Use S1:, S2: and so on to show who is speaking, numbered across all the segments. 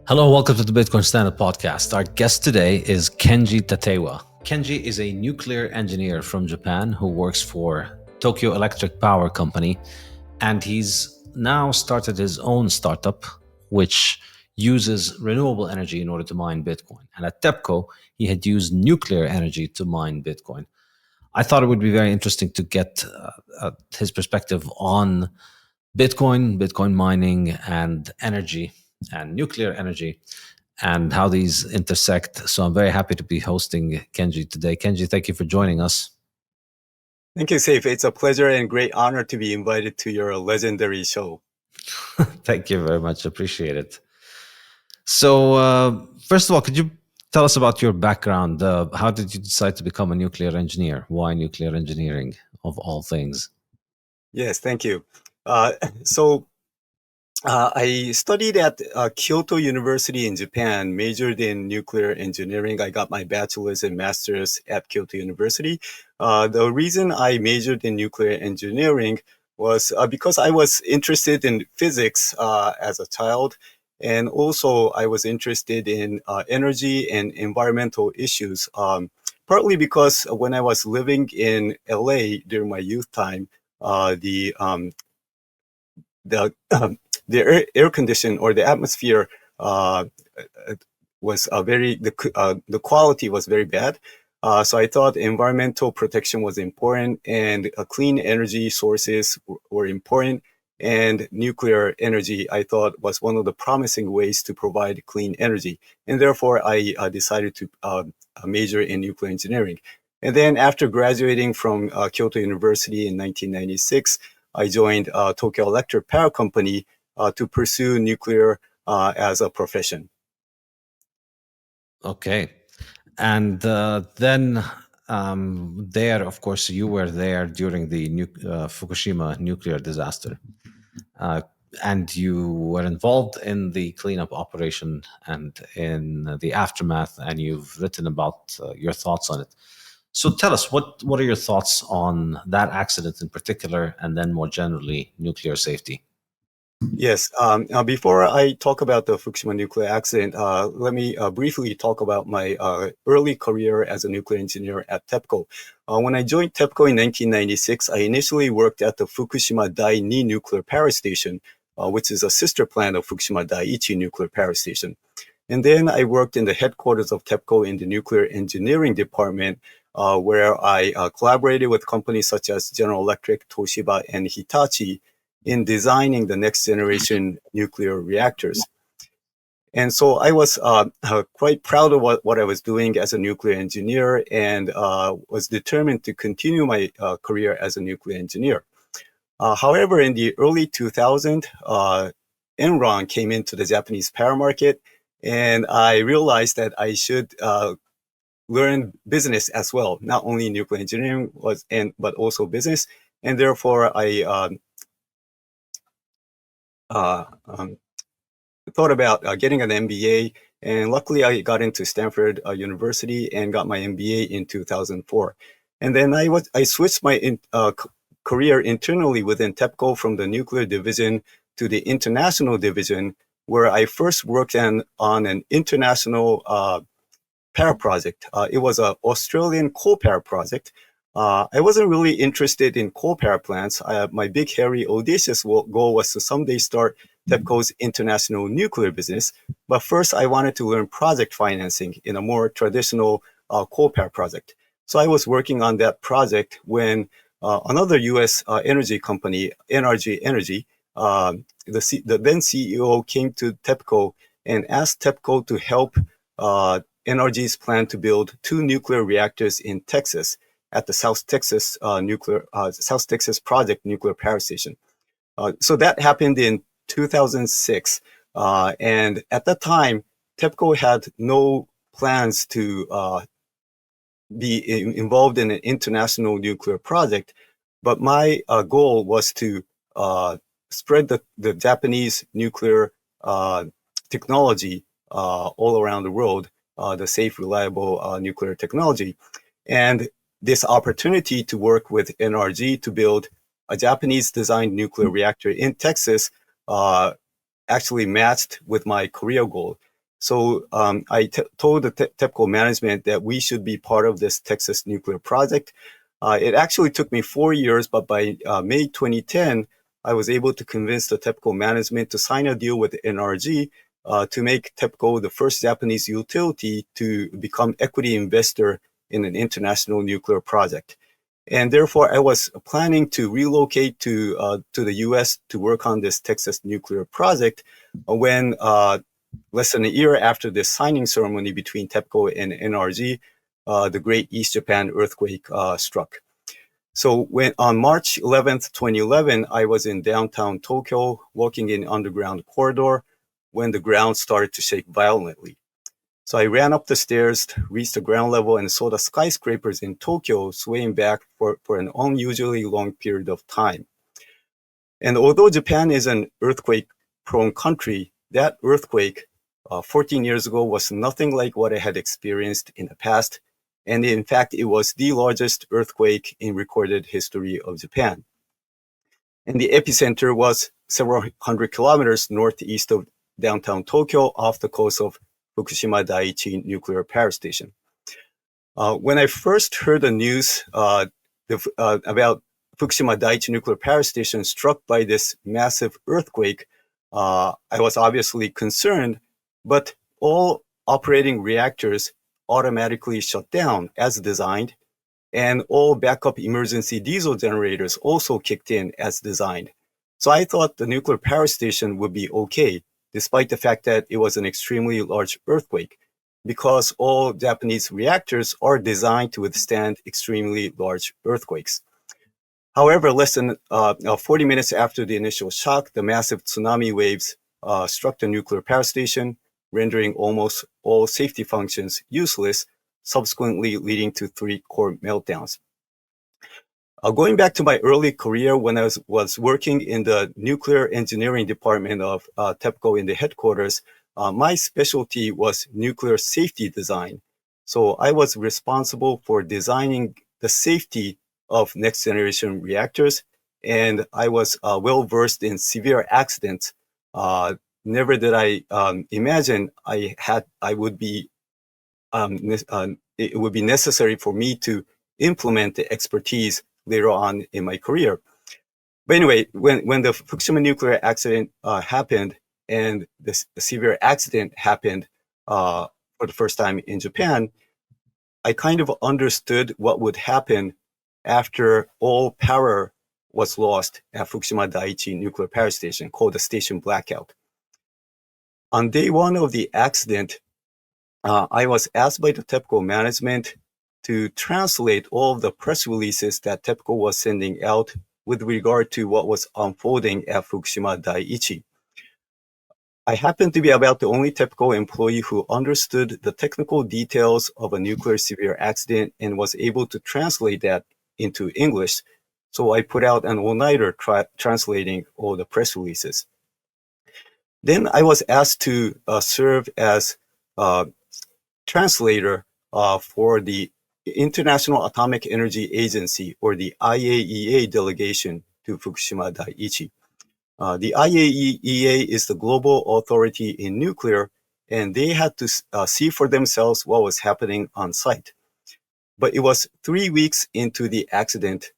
S1: Hello, welcome to the Bitcoin Standard podcast. Our guest today is Kenji Tateiwa. Kenji is a nuclear engineer from Japan who works for Tokyo Electric Power Company, and he's now started his own startup which uses renewable energy in order to mine Bitcoin. And at TEPCO, he had used nuclear energy to mine Bitcoin. I thought it would be very interesting to get his perspective on Bitcoin mining, and energy, and nuclear energy, and how these intersect. So I'm very happy to be hosting Kenji today. Kenji, thank you for joining us.
S2: Thank you, Saif. It's a pleasure and great honor to be invited to your legendary show.
S1: Thank you very much. Appreciate it. So, first of all, could you tell us about your background? How did you decide to become a nuclear engineer? Why nuclear engineering, of all things?
S2: Yes, thank you. Uh, so I studied at Kyoto University in Japan, majored in nuclear engineering. I got my bachelor's and master's at Kyoto University. The reason I majored in nuclear engineering was because I was interested in physics as a child. And also, I was interested in energy and environmental issues, partly because when I was living in LA during my youth time, the air condition or the atmosphere uh, was the quality was very bad. So I thought environmental protection was important, and clean energy sources were important. And nuclear energy, I thought, was one of the promising ways to provide clean energy. And therefore, I decided to major in nuclear engineering. And then after graduating from Kyoto University in 1996, I joined Tokyo Electric Power Company to pursue nuclear as a profession.
S1: Okay. And then there, of course, you were there during the Fukushima nuclear disaster. Uh, and you were involved in the cleanup operation and in the aftermath, and you've written about your thoughts on it. So tell us, what are your thoughts on that accident in particular, and then more generally, nuclear safety?
S2: Yes. Now, before I talk about the Fukushima nuclear accident, let me briefly talk about my early career as a nuclear engineer at TEPCO. When I joined TEPCO in 1996, I initially worked at the Fukushima Dai-2 nuclear power station, which is a sister plant of Fukushima Dai-1 nuclear power station. And then I worked in the headquarters of TEPCO in the nuclear engineering department, where I collaborated with companies such as General Electric, Toshiba, and Hitachi in designing the next generation nuclear reactors. And so I was quite proud of what I was doing as a nuclear engineer, and was determined to continue my career as a nuclear engineer. However, in the early 2000s, Enron came into the Japanese power market, and I realized that I should learn business as well, not only nuclear engineering but also business. And therefore, I uh, um, thought about getting an MBA, and luckily I got into Stanford University and got my MBA in 2004. And then I switched my career internally within TEPCO from the nuclear division to the international division, where I first worked on an international power project. It was an Australian coal power project. I wasn't really interested in coal power plants. My big, hairy, audacious goal was to someday start TEPCO's international nuclear business. But first, I wanted to learn project financing in a more traditional coal power project. So I was working on that project when another U.S. Energy company, NRG Energy, the then CEO came to TEPCO and asked TEPCO to help NRG's plan to build 2 nuclear reactors in Texas at the South Texas South Texas Project nuclear power station. So that happened in 2006, and at that time, TEPCO had no plans to be involved in an international nuclear project. But my goal was to spread the Japanese nuclear technology all around the world, the safe, reliable nuclear technology. And this opportunity to work with NRG to build a Japanese designed nuclear reactor in Texas actually matched with my career goal. So I told the TEPCO management that we should be part of this Texas nuclear project. It actually took me 4 years, but by May 2010, I was able to convince the TEPCO management to sign a deal with NRG to make TEPCO the first Japanese utility to become equity investor in an international nuclear project. And therefore, I was planning to relocate to the U.S. to work on this Texas nuclear project when less than a year after the signing ceremony between TEPCO and NRG, the Great East Japan earthquake struck. So when on March 11th, 2011, I was in downtown Tokyo walking in underground corridor when the ground started to shake violently. So I ran up the stairs, reached the ground level, and saw the skyscrapers in Tokyo swaying back for an unusually long period of time. And although Japan is an earthquake-prone country, that earthquake 14 years ago was nothing like what I had experienced in the past. And in fact, it was the largest earthquake in recorded history of Japan. And the epicenter was several hundred kilometers northeast of downtown Tokyo off the coast of Fukushima Daiichi nuclear power station. When I first heard the news about Fukushima Daiichi nuclear power station struck by this massive earthquake, I was obviously concerned, but all operating reactors automatically shut down as designed, and all backup emergency diesel generators also kicked in as designed. So I thought the nuclear power station would be okay, despite the fact that it was an extremely large earthquake, because all Japanese reactors are designed to withstand extremely large earthquakes. However, less than 40 minutes after the initial shock, the massive tsunami waves struck the nuclear power station, rendering almost all safety functions useless, subsequently leading to 3 core meltdowns. Going back to my early career when I was working in the nuclear engineering department of TEPCO in the headquarters, my specialty was nuclear safety design. So I was responsible for designing the safety of next generation reactors, and I was well versed in severe accidents. Never did I imagine it would be necessary for me to implement the expertise later on in my career. But anyway, when the Fukushima nuclear accident happened and the severe accident happened for the first time in Japan, I kind of understood what would happen after all power was lost at Fukushima Daiichi nuclear power station, called the station blackout. On day one of the accident, I was asked by the TEPCO management to translate all of the press releases that TEPCO was sending out with regard to what was unfolding at Fukushima Daiichi. I happened to be about the only TEPCO employee who understood the technical details of a nuclear severe accident and was able to translate that into English. So I put out an all-nighter translating all the press releases. Then I was asked to serve as translator for the International Atomic Energy Agency, or the IAEA delegation to Fukushima Daiichi. The IAEA is the global authority in nuclear, and they had to see for themselves what was happening on site. But it was 3 weeks into the accident,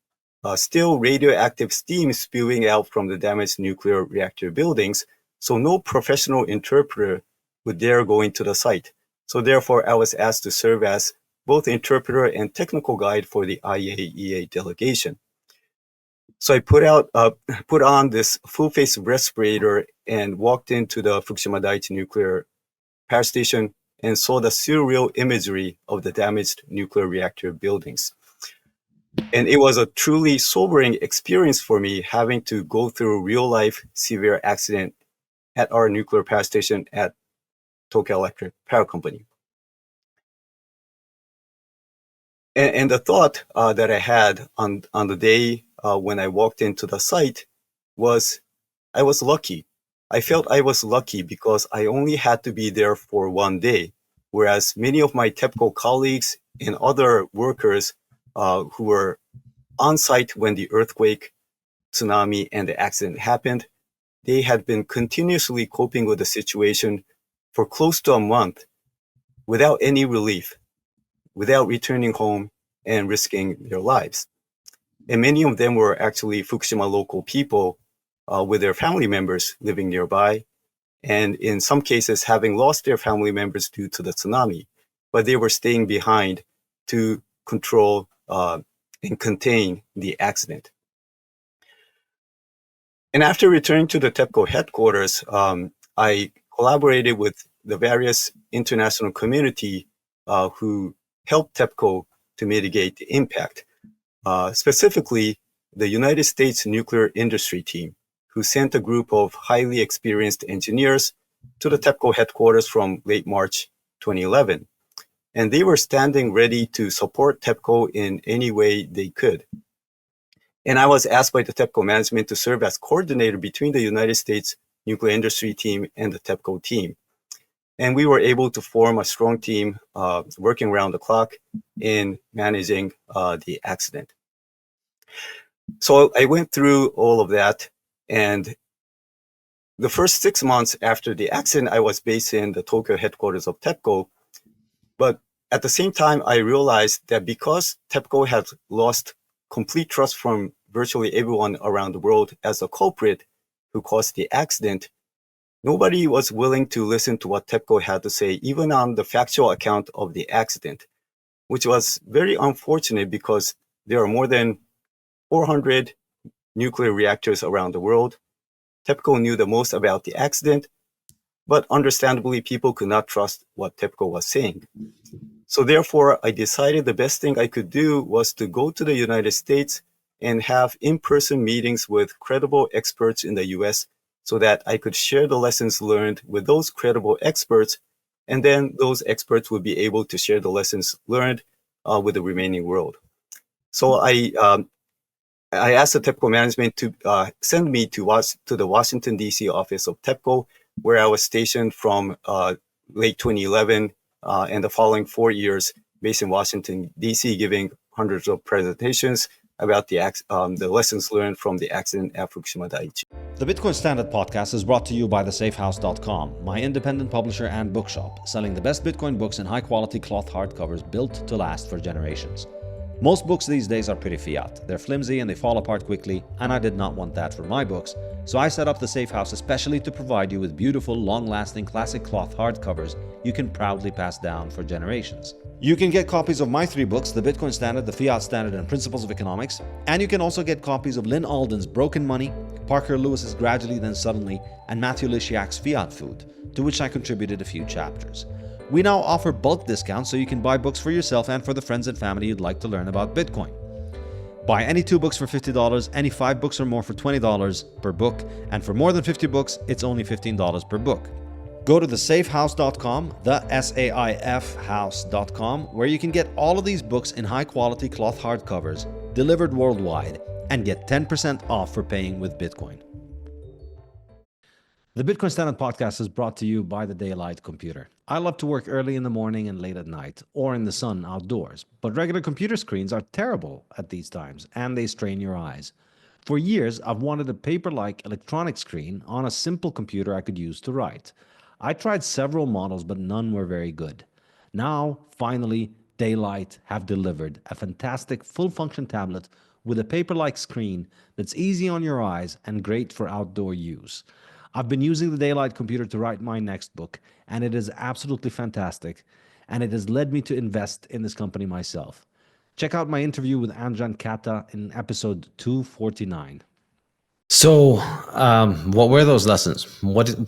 S2: still radioactive steam spewing out from the damaged nuclear reactor buildings, so no professional interpreter would dare go into the site. So therefore, I was asked to serve as both interpreter and technical guide for the IAEA delegation. So I put on this full face respirator and walked into the Fukushima Daiichi nuclear power station and saw the surreal imagery of the damaged nuclear reactor buildings. And it was a truly sobering experience for me, having to go through real life severe accident at our nuclear power station at Tokyo Electric Power Company. And the thought that I had on the day when I walked into the site was, I was lucky. I felt I was lucky because I only had to be there for 1 day, whereas many of my TEPCO colleagues and other workers who were on site when the earthquake, tsunami, and the accident happened, they had been continuously coping with the situation for close to a month without any relief, without returning home and risking their lives. And many of them were actually Fukushima local people with their family members living nearby, and in some cases having lost their family members due to the tsunami, but they were staying behind to control and contain the accident. And after returning to the TEPCO headquarters, I collaborated with the various international community who helped TEPCO to mitigate the impact. Specifically, the United States nuclear industry team, who sent a group of highly experienced engineers to the TEPCO headquarters from late March 2011. And they were standing ready to support TEPCO in any way they could. And I was asked by the TEPCO management to serve as coordinator between the United States nuclear industry team and the TEPCO team. And we were able to form a strong team working around the clock in managing the accident. So I went through all of that, and the first 6 months after the accident, I was based in the Tokyo headquarters of TEPCO. But at the same time, I realized that because TEPCO had lost complete trust from virtually everyone around the world as a culprit who caused the accident, nobody was willing to listen to what TEPCO had to say, even on the factual account of the accident, which was very unfortunate because there are more than 400 nuclear reactors around the world. TEPCO knew the most about the accident, but understandably, people could not trust what TEPCO was saying. So therefore, I decided the best thing I could do was to go to the United States and have in-person meetings with credible experts in the US so that I could share the lessons learned with those credible experts, and then those experts would be able to share the lessons learned with the remaining world. So I asked the TEPCO management to send me to the Washington, D.C. office of TEPCO, where I was stationed from late 2011 and the following 4 years based in Washington, D.C., giving hundreds of presentations about the lessons learned from the accident at Fukushima Daiichi.
S1: The Bitcoin Standard podcast is brought to you by thesafehouse.com, my independent publisher and bookshop, selling the best Bitcoin books in high-quality cloth hardcovers built to last for generations. Most books these days are pretty fiat. They're flimsy and they fall apart quickly, and I did not want that for my books, so I set up the Safe House especially to provide you with beautiful, long-lasting classic cloth hardcovers you can proudly pass down for generations. You can get copies of my 3 books, The Bitcoin Standard, The Fiat Standard, and Principles of Economics, and you can also get copies of Lynn Alden's Broken Money, Parker Lewis's Gradually Then Suddenly, and Matthew Lysiak's Fiat Food, to which I contributed a few chapters. We now offer bulk discounts so you can buy books for yourself and for the friends and family you'd like to learn about Bitcoin. Buy any 2 books for $50, any 5 books or more for $20 per book, and for more than 50 books, it's only $15 per book. Go to thesafehouse.com, the SAIF house.com, where you can get all of these books in high-quality cloth hardcovers, delivered worldwide, and get 10% off for paying with Bitcoin. The Bitcoin Standard podcast is brought to you by the Daylight Computer. I love to work early in the morning and late at night, or in the sun outdoors, but regular computer screens are terrible at these times, and they strain your eyes. For years, I've wanted a paper-like electronic screen on a simple computer I could use to write. I tried several models, but none were very good. Now, finally, Daylight have delivered a fantastic full-function tablet with a paper-like screen that's easy on your eyes and great for outdoor use. I've been using the Daylight computer to write my next book, and it is absolutely fantastic, and it has led me to invest in this company myself. Check out my interview with Anjan Kata in episode 249. So, what were those lessons?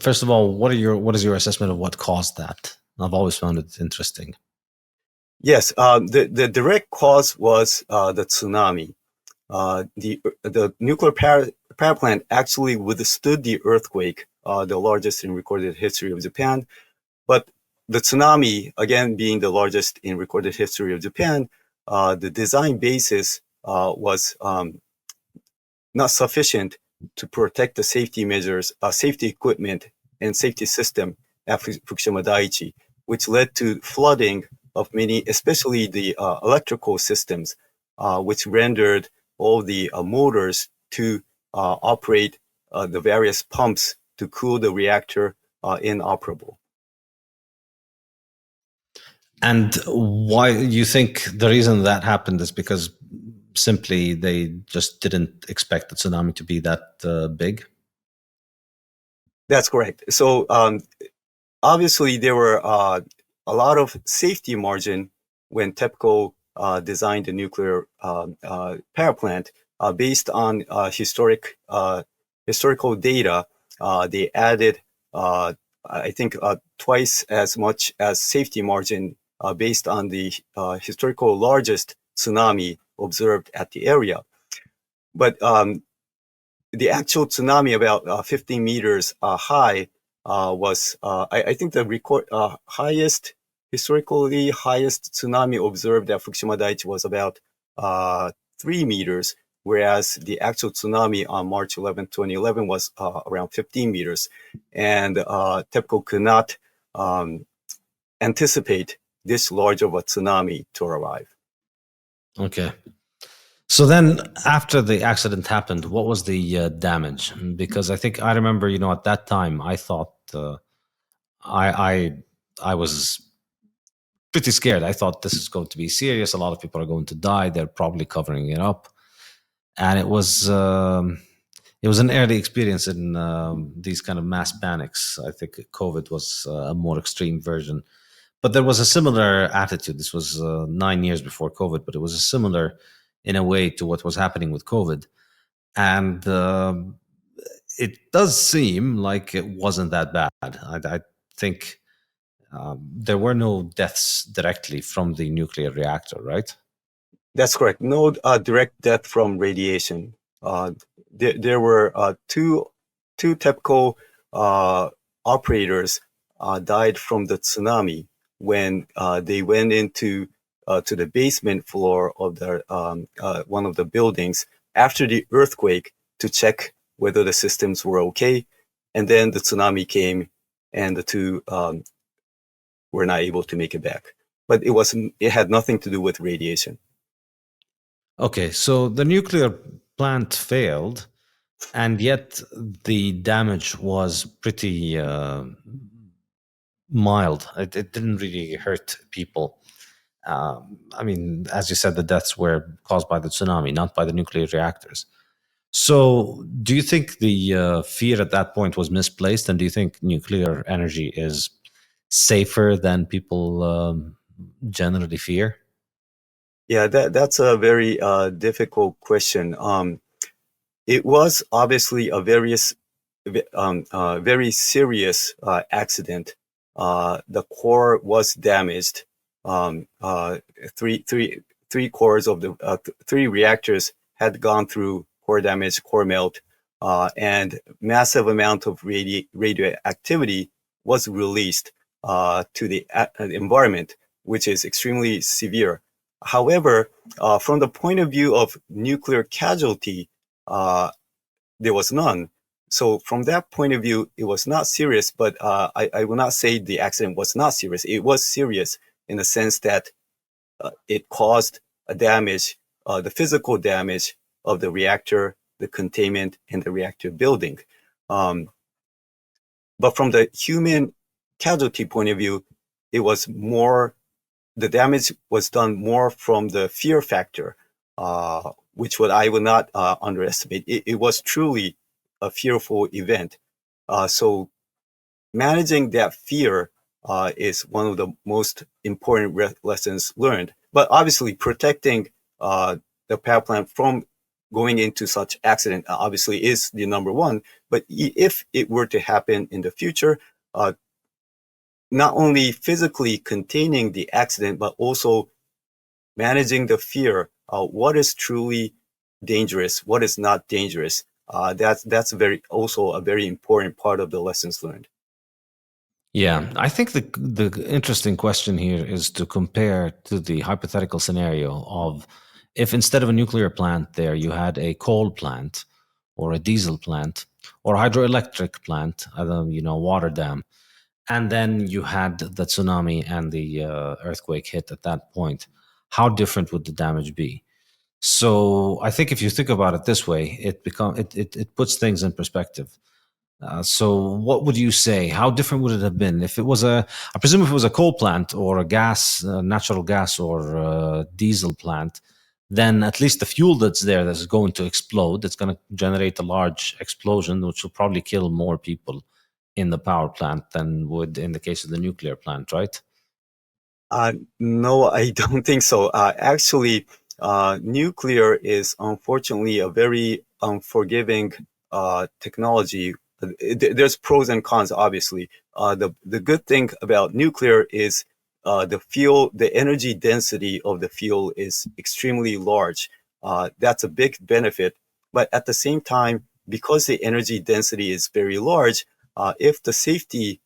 S1: First of all, what is your assessment of what caused that? I've always found it interesting.
S2: Yes, the direct cause was the tsunami. The nuclear power plant actually withstood the earthquake, the largest in recorded history of Japan. But the tsunami, again being the largest in recorded history of Japan, the design basis was not sufficient to protect the safety measures, safety equipment, and safety system at Fukushima Daiichi, which led to flooding of many, especially the electrical systems, which rendered all the motors to operate the various pumps to cool the reactor inoperable.
S1: And why you think the reason that happened is because simply they just didn't expect the tsunami to be that big?
S2: That's correct. So obviously, there were a lot of safety margin when TEPCO designed the nuclear power plant based on historical data. They added, I think, twice as much as safety margin based on the historical largest tsunami observed at the area. But the actual tsunami, about 15 meters high, was I think the record historically highest tsunami observed at Fukushima Daiichi was about 3 meters, whereas the actual tsunami on March 11, 2011 was around 15 meters. And TEPCO could not anticipate this large of a tsunami to arrive.
S1: Okay. So then, after the accident happened, what was the damage? Because I think I remember, at that time, I thought I I I was pretty scared. I thought this is going to be serious. A lot of people are going to die. They're probably covering it up, and it was an early experience in these kind of mass panics. I think COVID was a more extreme version, but there was a similar attitude. This was 9 years before COVID, but it was a similar in a way to what was happening with COVID. And it does seem like it wasn't that bad. I think there were no deaths directly from the nuclear reactor, right?
S2: That's correct. No direct death from radiation. There were two TEPCO operators died from the tsunami when they went into to the basement floor of the one of the buildings after the earthquake to check whether the systems were okay, and then the tsunami came, and the two were not able to make it back. But it had nothing to do with radiation.
S1: Okay, so the nuclear plant failed, and yet the damage was pretty mild. It didn't really hurt people. I mean, as you said, the deaths were caused by the tsunami, not by the nuclear reactors. So, do you think the fear at that point was misplaced? And do you think nuclear energy is safer than people generally fear?
S2: Yeah, that's a very difficult question. It was obviously a very serious accident. The core was damaged. Um, uh, three, three, three cores of the three reactors had gone through core damage, core melt, and massive amount of radioactivity was released to the environment, which is extremely severe. However, from the point of view of nuclear casualty, uh, there was none. So from that point of view, it was not serious, but I will not say the accident was not serious. It was serious in the sense that it caused a damage, the physical damage of the reactor, the containment, and the reactor building. Um, but from the human casualty point of view, it was more, the damage was done more from the fear factor, which I would not underestimate. It was truly a fearful event. So managing that fear is one of the most important lessons learned. But obviously, protecting the power plant from going into such accident obviously is the number one. But if it were to happen in the future, not only physically containing the accident, but also managing the fear. What is truly dangerous? What is not dangerous? That's also a very important part of the lessons learned.
S1: Yeah, I think the interesting question here is to compare to the hypothetical scenario of if instead of a nuclear plant there you had a coal plant or a diesel plant or hydroelectric plant, water dam, and then you had the tsunami and the earthquake hit at that point. How different would the damage be? So I think if you think about it this way, it puts things in perspective. So, what would you say? How different would it have been if it was I presume if it was a coal plant or a gas, natural gas or diesel plant, then at least the fuel that's there that's going to explode, it's going to generate a large explosion, which will probably kill more people in the power plant than would in the case of the nuclear plant, right?
S2: No, I don't think so. Actually, nuclear is unfortunately a very unforgiving technology. There's pros and cons, obviously. The good thing about nuclear is the energy density of the fuel is extremely large. That's a big benefit. But at the same time, because the energy density is very large, if the safety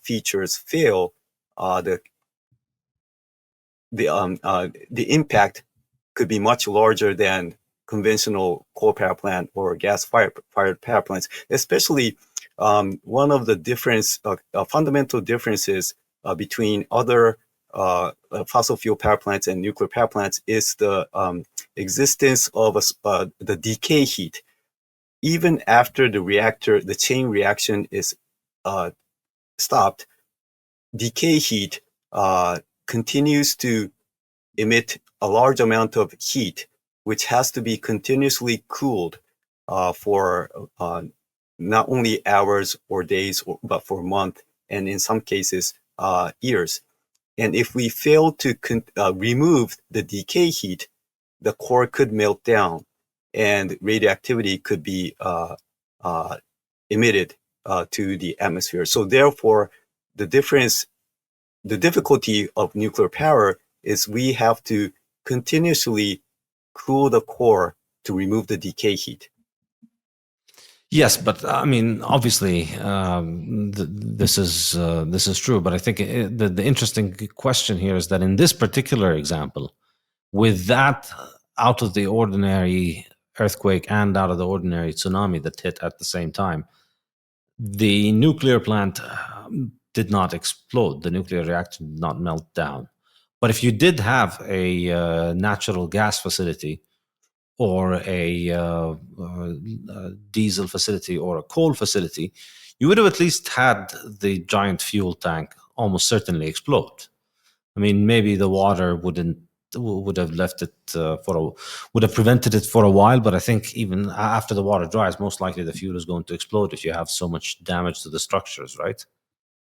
S2: features fail, the the impact could be much larger than conventional coal power plant or fired power plants. Especially one of the fundamental differences between other fossil fuel power plants and nuclear power plants is the existence of the decay heat. Even after the chain reaction is uh, stopped, decay heat continues to emit a large amount of heat, which has to be continuously cooled for not only hours or days, but for months, and in some cases, years. And if we fail to remove the decay heat, the core could melt down and radioactivity could be uh, emitted to the atmosphere. So therefore, the difference the difficulty of nuclear power is we have to continuously cool the core to remove the decay heat.
S1: Yes, but I mean, obviously, this is true. But I think the interesting question here is that in this particular example, with that out of the ordinary earthquake and out of the ordinary tsunami that hit at the same time, the nuclear plant did not explode. The nuclear reactor did not melt down. But if you did have a natural gas facility or a diesel facility or a coal facility, you would have at least had the giant fuel tank almost certainly explode. I mean, maybe the water would have left it would have prevented it for a while, but I think even after the water dries, most likely the fuel is going to explode if you have so much damage to the structures, right?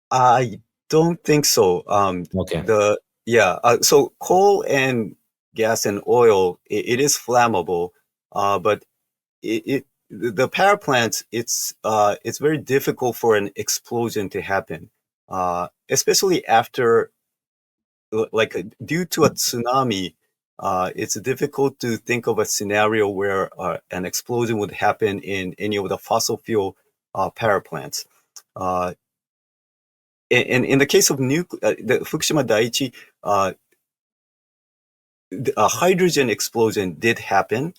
S2: I don't think so.
S1: Okay.
S2: So coal and gas and oil, it is flammable, but the power plants, it's very difficult for an explosion to happen, especially after due to a tsunami. It's difficult to think of a scenario where an explosion would happen in any of the fossil fuel power plants. Uh, and in the case of the Fukushima Daiichi, a hydrogen explosion did happen.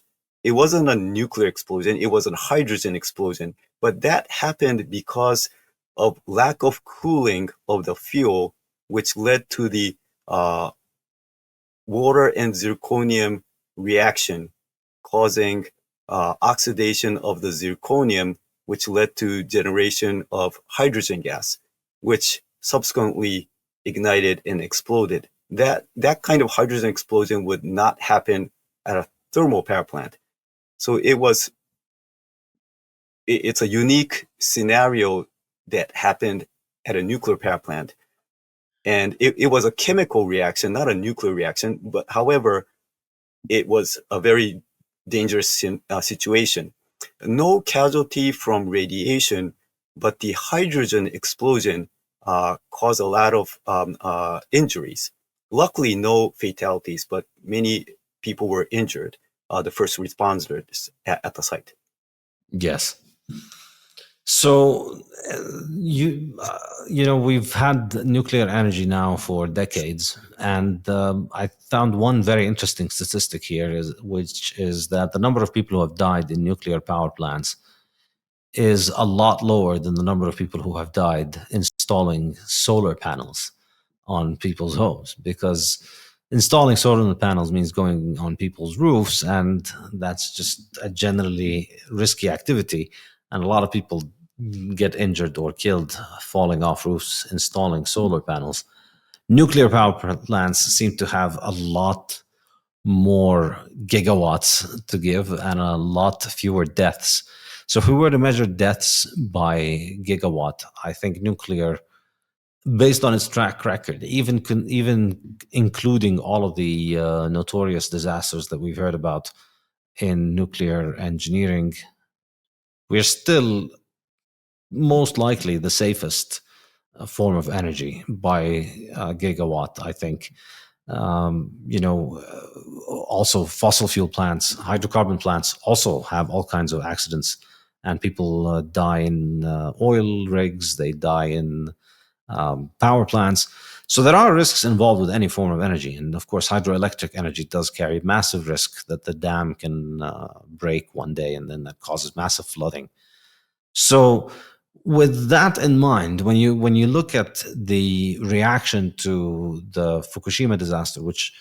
S2: It wasn't a nuclear explosion, it was a hydrogen explosion. But that happened because of lack of cooling of the fuel, which led to the water and zirconium reaction, causing oxidation of the zirconium, which led to generation of hydrogen gas, which subsequently ignited and exploded. That kind of hydrogen explosion would not happen at a thermal power plant. So it's a unique scenario that happened at a nuclear power plant. And it was a chemical reaction, not a nuclear reaction. But however, it was a very dangerous situation. No casualty from radiation, but the hydrogen explosion caused a lot of injuries. Luckily, no fatalities, but many people were injured, the first responders at the site.
S1: Yes. So you know, we've had nuclear energy now for decades, and I found one very interesting statistic here, which is that the number of people who have died in nuclear power plants is a lot lower than the number of people who have died installing solar panels on people's homes, because installing solar panels means going on people's roofs, and that's just a generally risky activity, and a lot of people get injured or killed falling off roofs installing solar panels. Nuclear power plants seem to have a lot more gigawatts to give and a lot fewer deaths. So if we were to measure deaths by gigawatt, I think nuclear, based on its track record, even including all of the notorious disasters that we've heard about in nuclear engineering, we're still most likely the safest form of energy by gigawatt, I think. Also fossil fuel plants, hydrocarbon plants also have all kinds of accidents, and people die in oil rigs, they die in power plants. So there are risks involved with any form of energy. And of course, hydroelectric energy does carry massive risk that the dam can break one day, and then that causes massive flooding. So with that in mind, when you look at the reaction to the Fukushima disaster, which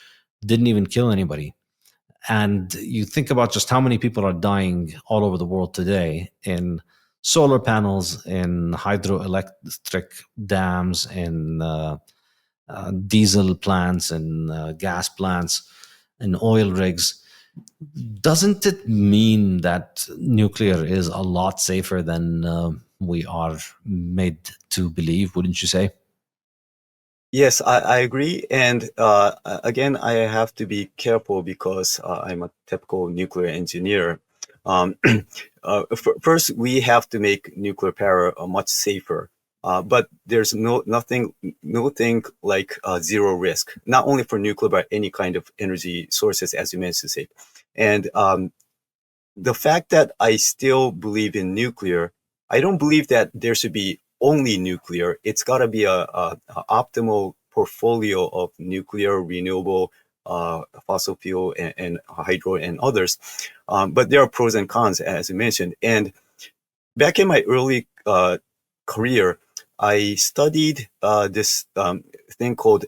S1: didn't even kill anybody, and you think about just how many people are dying all over the world today in solar panels, in hydroelectric dams, in diesel plants, in gas plants, in oil rigs, doesn't it mean that nuclear is a lot safer than we are made to believe? Wouldn't you say?
S2: Yes, I agree. And again, I have to be careful because I'm a typical nuclear engineer. First, we have to make nuclear power much safer. But there's nothing like zero risk, not only for nuclear, but any kind of energy sources, as you mentioned, Safe. And the fact that I still believe in nuclear, I don't believe that there should be only nuclear. It's got to be a optimal portfolio of nuclear, renewable, fossil fuel, and hydro and others. But there are pros and cons, as you mentioned. And back in my early career, I studied this thing called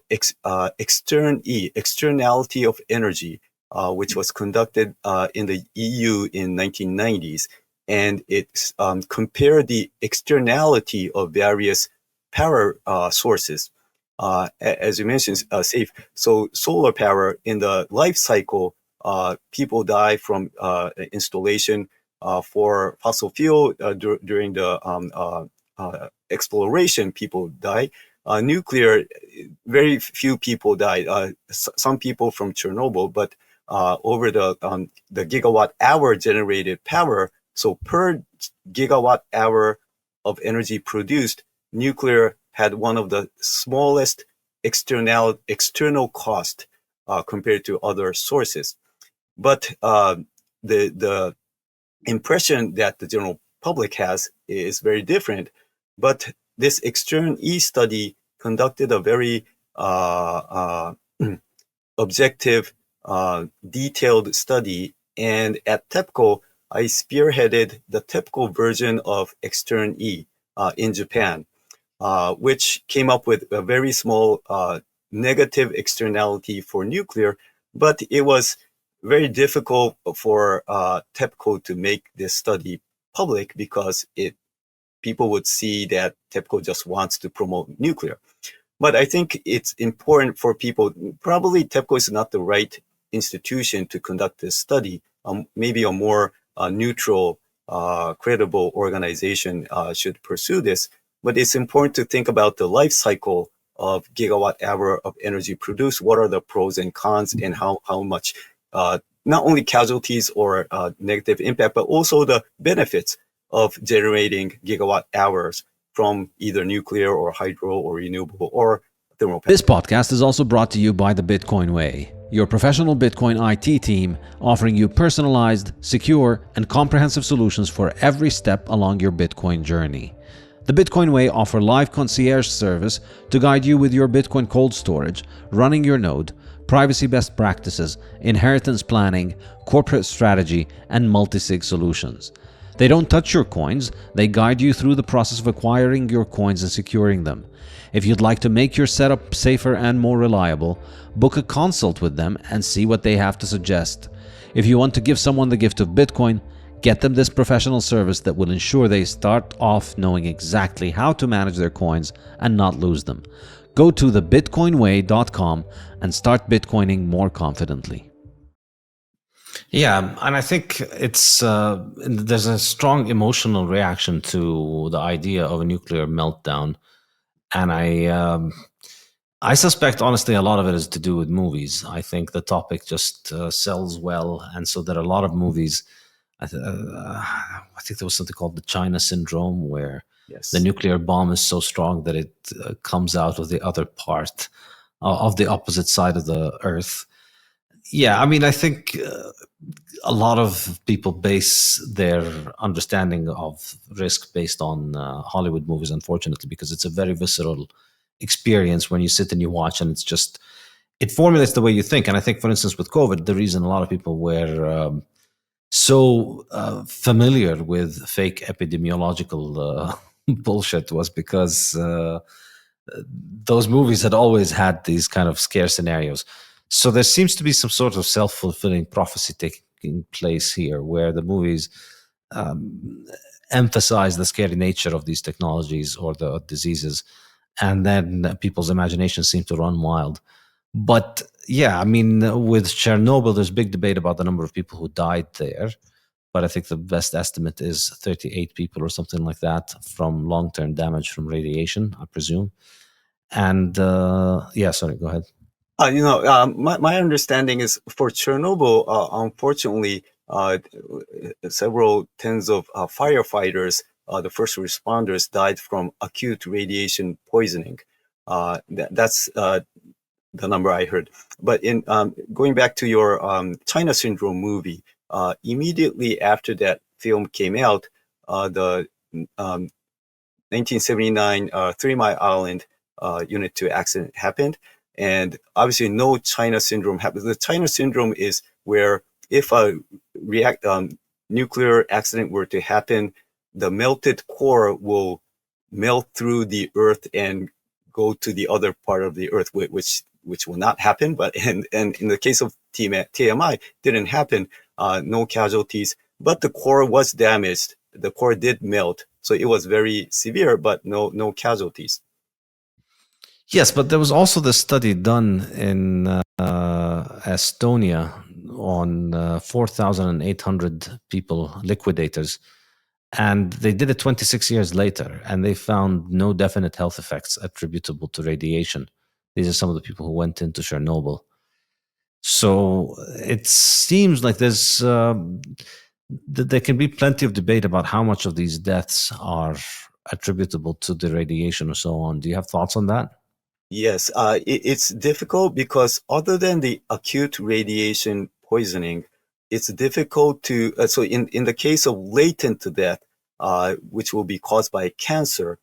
S2: externality of energy, which was conducted in the EU in 1990s. And it compared the externality of various power sources. As you mentioned, Safe. So solar power in the life cycle, people die from installation for fossil fuel during the exploration. People die. Nuclear, very few people died. Some people from Chernobyl, but over the gigawatt hour generated power. So per gigawatt hour of energy produced, nuclear had one of the smallest external cost compared to other sources. But the impression that the general public has is very different. But this extern-E study conducted a very objective, detailed study. And at TEPCO, I spearheaded the TEPCO version of extern-E in Japan, which came up with a very small negative externality for nuclear. But it was very difficult for TEPCO to make this study public because people would see that TEPCO just wants to promote nuclear. But I think it's important for people, probably TEPCO is not the right institution to conduct this study. Maybe a more neutral, credible organization should pursue this. But it's important to think about the life cycle of gigawatt hour of energy produced. What are the pros and cons, and how much, not only casualties or negative impact, but also the benefits of generating gigawatt hours from either nuclear or hydro or renewable or thermal power.
S1: This podcast is also brought to you by the Bitcoin Way, your professional Bitcoin IT team offering you personalized, secure, and comprehensive solutions for every step along your Bitcoin journey. The Bitcoin Way offer live concierge service to guide you with your Bitcoin cold storage, running your node, privacy best practices, inheritance planning, corporate strategy, and multi-sig solutions. They don't touch your coins, they guide you through the process of acquiring your coins and securing them. If you'd like to make your setup safer and more reliable, book a consult with them and see what they have to suggest. If you want to give someone the gift of Bitcoin, Get them this professional service that will ensure they start off knowing exactly how to manage their coins and not lose them. Go to thebitcoinway.com and start Bitcoining more confidently. Yeah, and I think there's a strong emotional reaction to the idea of a nuclear meltdown, and I suspect, honestly, a lot of it is to do with movies. I think the topic just sells well, and so there are a lot of movies. I think there was something called the China Syndrome, where the nuclear bomb is so strong that it comes out of the other part of the opposite side of the Earth. Yeah, I mean, I think a lot of people base their understanding of risk based on Hollywood movies, unfortunately, because it's a very visceral experience when you sit and you watch, and it formulates the way you think. And I think, for instance, with COVID, the reason a lot of people were so familiar with fake epidemiological bullshit was because those movies had always had these kind of scare scenarios. So there seems to be some sort of self-fulfilling prophecy taking place here, where the movies emphasize the scary nature of these technologies or the diseases, and then people's imaginations seem to run wild. But yeah, I mean, with Chernobyl, there's big debate about the number of people who died there. But I think the best estimate is 38 people or something like that from long-term damage from radiation, I presume. And yeah, sorry, go ahead.
S2: My understanding is for Chernobyl, unfortunately, several tens of firefighters, the first responders, died from acute radiation poisoning. That's the number I heard. But in going back to your China Syndrome movie, immediately after that film came out, the 1979 Three Mile Island Unit 2 accident happened. And obviously no China Syndrome happens. The China Syndrome is where if a nuclear accident were to happen, the melted core will melt through the earth and go to the other part of the earth, which will not happen. But and in the case of TMI, didn't happen. No casualties, but the core was damaged. The core did melt, so it was very severe, but no casualties.
S1: Yes, but there was also this study done in Estonia on 4,800 people, liquidators, and they did it 26 years later, and they found no definite health effects attributable to radiation. These are some of the people who went into Chernobyl. So it seems like there can be plenty of debate about how much of these deaths are attributable to the radiation or so on. Do you have thoughts on that?
S2: Yes, it's difficult because other than the acute radiation poisoning, it's difficult to, so in the case of latent death, which will be caused by cancer,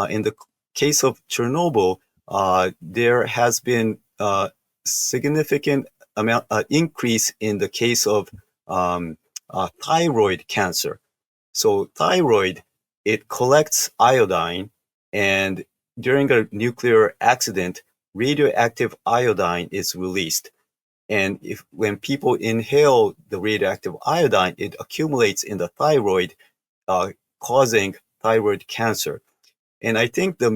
S2: in the case of Chernobyl, there has been significant amount increase in the case of thyroid cancer. So thyroid, it collects iodine, and during a nuclear accident, radioactive iodine is released. And when people inhale the radioactive iodine, it accumulates in the thyroid, causing thyroid cancer. And I think the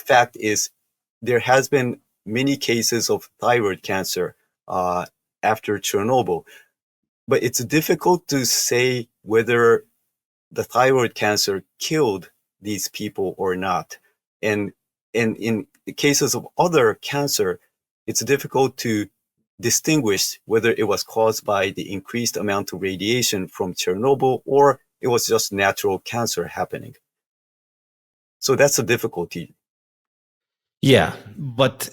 S2: fact is there has been many cases of thyroid cancer after Chernobyl, but it's difficult to say whether the thyroid cancer killed these people or not. And in the cases of other cancer, it's difficult to distinguish whether it was caused by the increased amount of radiation from Chernobyl or it was just natural cancer happening. So that's a difficulty.
S1: Yeah, but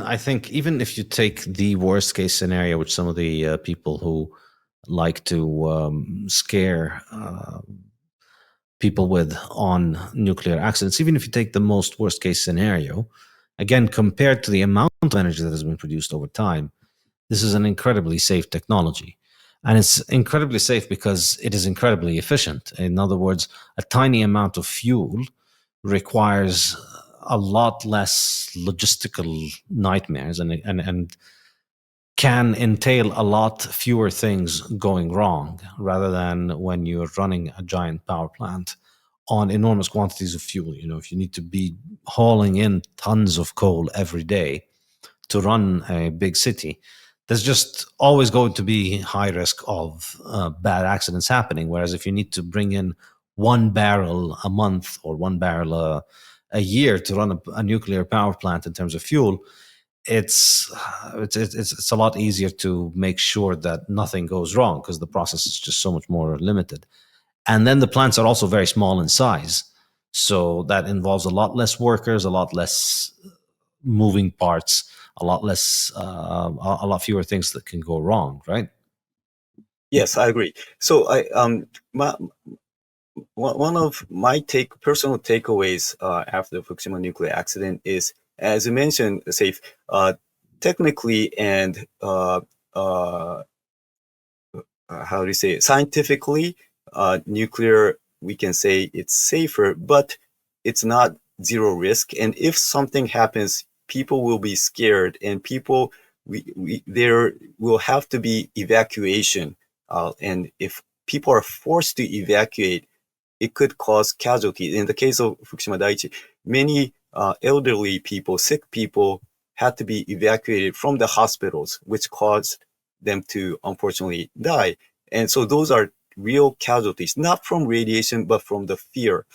S1: I think even if you take the worst case scenario, which some of the people who like to scare people with on nuclear accidents, even if you take the most worst case scenario, again, compared to the amount of energy that has been produced over time, this is an incredibly safe technology. And it's incredibly safe because it is incredibly efficient. In other words, a tiny amount of fuel requires a lot less logistical nightmares and can entail a lot fewer things going wrong rather than when you're running a giant power plant on enormous quantities of fuel. You know, if you need to be hauling in tons of coal every day to run a big city, there's just always going to be high risk of bad accidents happening. Whereas if you need to bring in 1 barrel a month or 1 barrel a year to run a nuclear power plant in terms of fuel, it's a lot easier to make sure that nothing goes wrong because the process is just so much more limited. And then the plants are also very small in size, so that involves a lot less workers, a lot less moving parts, a lot less, a lot fewer things that can go wrong, right?
S2: Yes, I agree. So my, one of my personal takeaways after the Fukushima nuclear accident is, as you mentioned, Safe, technically and how do you say it? Scientifically, nuclear, we can say it's safer, but it's not zero risk. And if something happens, people will be scared, and there will have to be evacuation. And if people are forced to evacuate, it could cause casualties. In the case of Fukushima Daiichi, many elderly people, sick people, had to be evacuated from the hospitals, which caused them to unfortunately die. And so those are real casualties, not from radiation, but from the fear.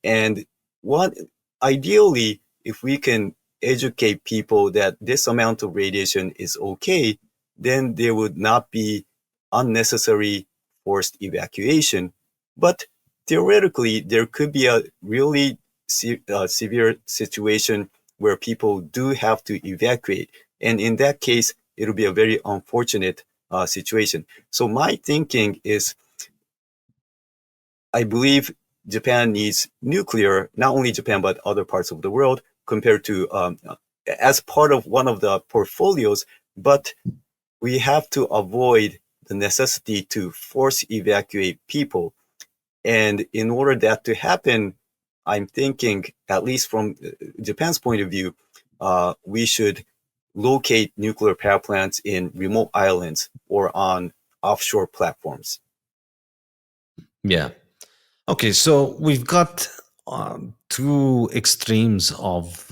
S2: And what ideally, if we can educate people that this amount of radiation is okay, then there would not be unnecessary forced evacuation. But theoretically, there could be a really severe situation where people do have to evacuate. And in that case, it'll be a very unfortunate situation. So my thinking is, I believe Japan needs nuclear, not only Japan, but other parts of the world, compared to as part of one of the portfolios. But we have to avoid the necessity to force evacuate people. And in order that to happen, I'm thinking, at least from Japan's point of view, we should locate nuclear power plants in remote islands or on offshore platforms.
S1: Yeah. Okay, so we've got two extremes of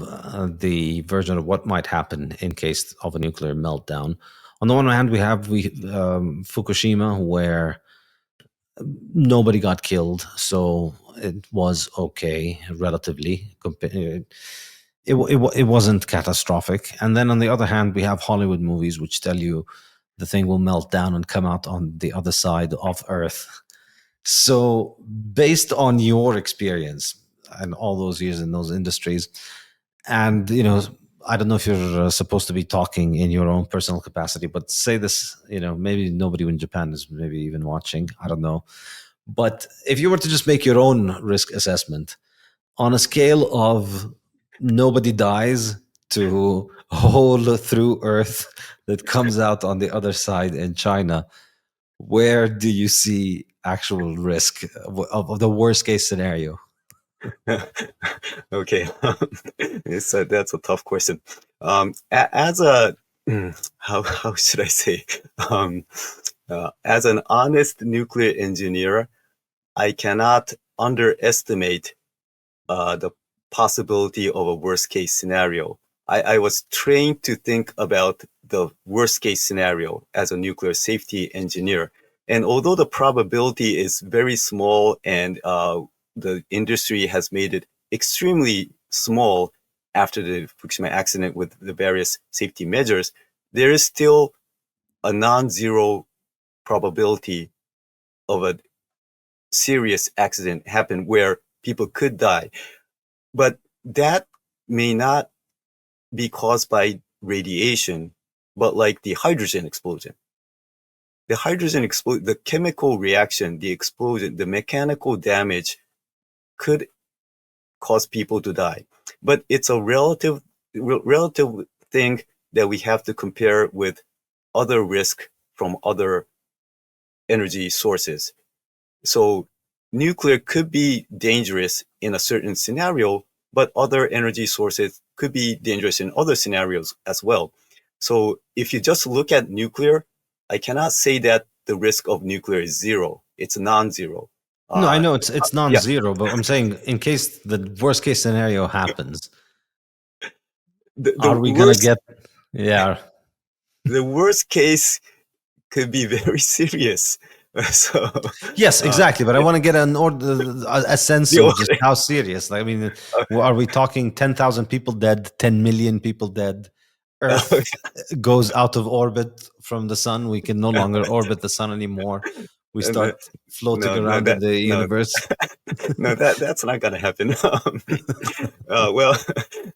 S1: the version of what might happen in case of a nuclear meltdown. On the one hand, we have Fukushima, where nobody got killed, so it was okay relatively. It wasn't catastrophic. And then on the other hand, we have Hollywood movies which tell you the thing will melt down and come out on the other side of Earth. So, based on your experience and all those years in those industries, and I don't know if you're supposed to be talking in your own personal capacity, but say this, maybe nobody in Japan is maybe even watching. I don't know. But if you were to just make your own risk assessment on a scale of nobody dies to a hole through Earth that comes out on the other side in China, where do you see actual risk of the worst case scenario?
S2: Okay, that's a tough question. As a how should I say? Um, as an honest nuclear engineer, I cannot underestimate the possibility of a worst case scenario. I was trained to think about the worst case scenario as a nuclear safety engineer. And although the probability is very small, and the industry has made it extremely small after the Fukushima accident with the various safety measures, there is still a non-zero probability of a serious accident happen where people could die. But that may not be caused by radiation, but like the hydrogen explosion. The chemical reaction, the explosion, the mechanical damage could cause people to die. But it's a relative thing that we have to compare with other risk from other energy sources. So nuclear could be dangerous in a certain scenario, but other energy sources could be dangerous in other scenarios as well. So if you just look at nuclear, I cannot say that the risk of nuclear is zero. It's non-zero.
S1: No, I know it's
S2: Yeah,
S1: non-zero, but I'm saying in case the worst case scenario happens,
S2: the
S1: are we gonna
S2: worst
S1: get? Yeah.
S2: the worst case could be very serious. So
S1: Yes,
S2: uh,
S1: exactly. But I
S2: yeah,
S1: want to get an order, a sense
S2: the
S1: of just
S2: order.
S1: how serious. Like, I mean, are we talking 10,000 people dead, 10 million people dead? Earth goes out of orbit from the sun. We can no longer orbit the sun anymore. We
S2: No,
S1: start floating
S2: no,
S1: around in
S2: that
S1: the
S2: no,
S1: universe.
S2: no, that's not gonna happen. Well,